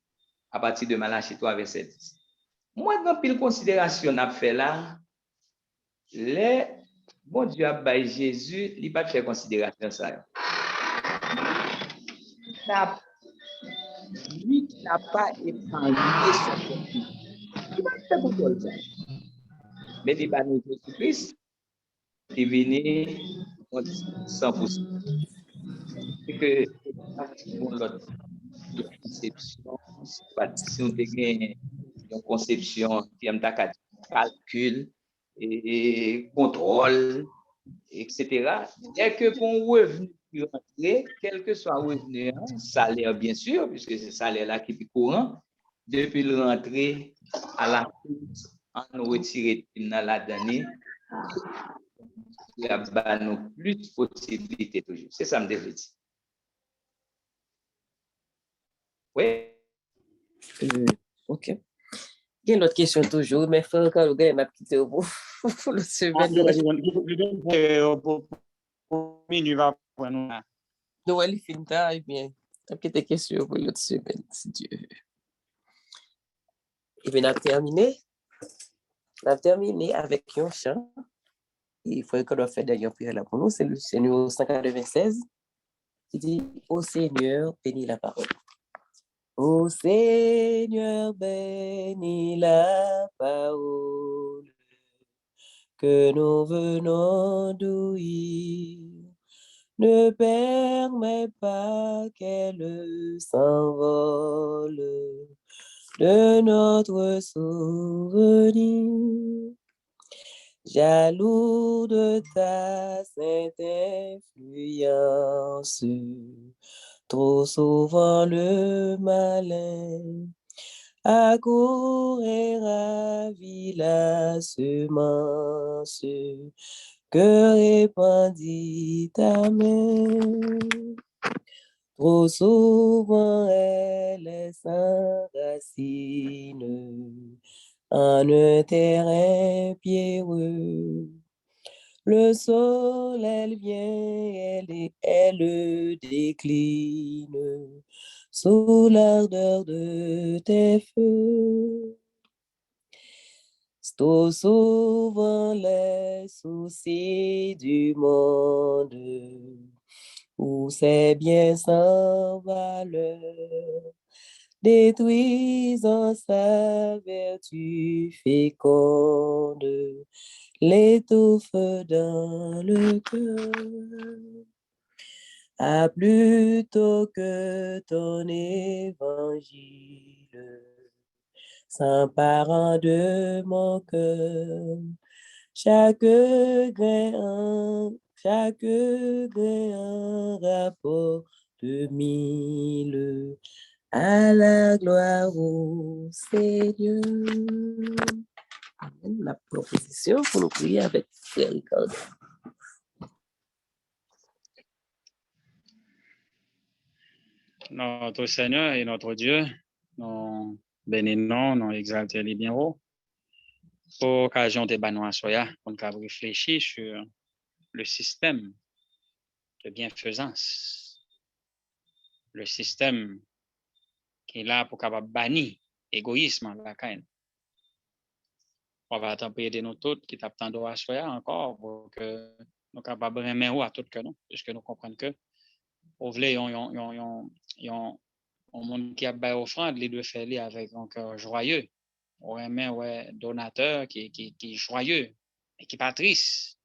À partir de Malachie 3, verset 10. Moi, dans pile considération n'a fait là, les bon Dieu a baillé Jésus, il pas fait considération ça. Lui qui n'a pas épargné son contenu. Il va faire contrôle ça. Mais il va nous Jésus-Christ qui venait 100%. C'est que l'autre conception, si on a une conception qui aime calcul et contrôle, etc. Dès que pour un revenu qui rentre, quel que soit le revenu, salaire bien sûr, puisque c'est salaire là qui est courant, depuis le rentrée à la course, on retire dans la donnée, il y a nous plus de possibilités toujours. C'est ça me devait dire. Oui. Ok. Il y a une autre question toujours, mais il faut que le gars m'a quitté au bout. Pour le semaine. Nous allons finir tard, et bien, t'as quelques questions pour l'autre semaine, si Dieu veut. Et bien, on a terminé. On a terminé avec un chant. Il faut qu'on doit faire d'ailleurs prière là pour nous. C'est le numéro 196 qui dit « Ô Seigneur, bénis la parole. » Ô Seigneur, bénis la parole que nous venons d'ouïr. Ne permets pas qu'elle s'envole de notre souvenir. Jaloux de ta sainte influence, trop souvent le malin accourt et ravit la semence que répandit ta main. Trop souvent elle s'enracine en un terrain pierreux. Le soleil vient, elle décline sous l'ardeur de tes feux. Trop souvent les soucis du monde, où c'est bien sans valeur, détruisant sa vertu féconde, l'étouffe dans le cœur. Ah, plutôt que ton évangile s'emparant de mon cœur, chaque grain en rapport de 1000 à la gloire au Seigneur. La proposition pour nous prier avec Frère Ricardo. Notre Seigneur et notre Dieu, nous bénissons, nous exaltons les bien haut. Pour l'occasion de nous asseoir, pour nous réfléchir sur le système de bienfaisance, le système qui est là pour capable bannir l'égoïsme la caïne. On va attendre de nous tous qui t'attendent à asseoir encore pour que nous capables de remettre à tout que nous, puisque nous comprenons que au voulez un monde qui a fait offrande, les deux faire avec un cœur joyeux. On remet ouais donateur qui est joyeux et qui pas triste,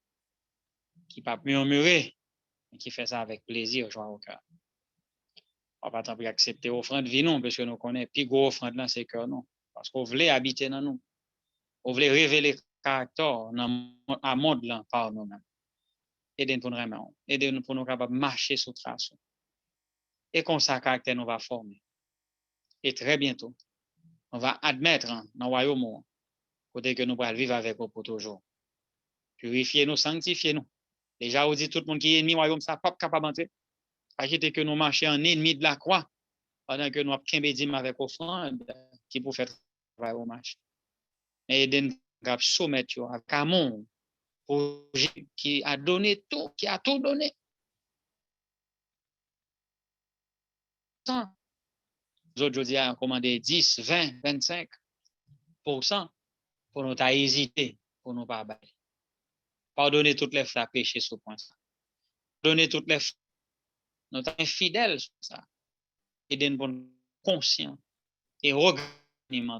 qui pas murmurer, mais qui fait ça avec plaisir, joie au cœur. On va attendre accepter offrande vie non, parce que nous connaissons plus gros offrande là c'est cœur non, parce qu'on voulait habiter dans nous, on voulait révéler caractère dans un monde là par nous-mêmes. Aidez-nous pour nous remettre, aidez-nous pour nous capables marcher sous trace. Et comme ça, caractère nous va former. Et très bientôt, on va admettre dans le royaume, côté que nous pourrons vivre avec vous pour toujours. Purifiez-nous, sanctifiez-nous. Déjà, on dit tout le monde qui est ennemi du royaume, ça n'est pas capable d'entrer. Pas quitter que nous marchions en ennemi de la croix, pendant que nous avons qu'un avec offrande qui pour faire travail au marché. Mais aidez-nous à soumettre avec amour, qui a donné tout, qui a tout donné. Nous autres, je dis, à commander 10, 20, 25% pour nous hésiter, pour nous pas battre. Pardonnez toutes les fois péché sur ce point. Pardonnez toutes les fois. Nous sommes infidèles sur ça. Aidez-nous pour nous conscients et regretter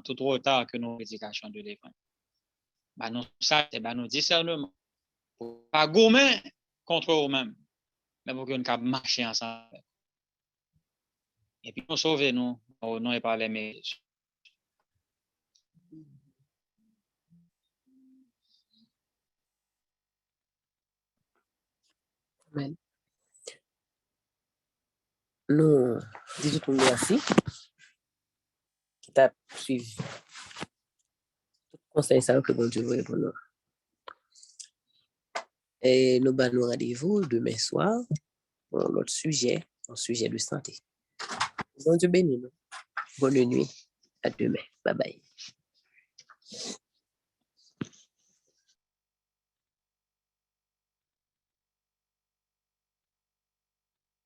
tout retard que nos éducations de l'évangile. Bah, nous, ça, c'est nos discernements. Pour pas gommer contre eux-mêmes, mais pour que nous puissions marcher ensemble. Et puis, nous sauver nous, au nom et par les mérites. Amen. Nous disons tout merci qui t'a suivi. Conseil ça que bon Dieu veut pour nous. Et nous allons rendez-vous demain soir pour notre sujet, un sujet de santé. Bon Dieu béni nous. Bonne nuit. À demain. Bye bye.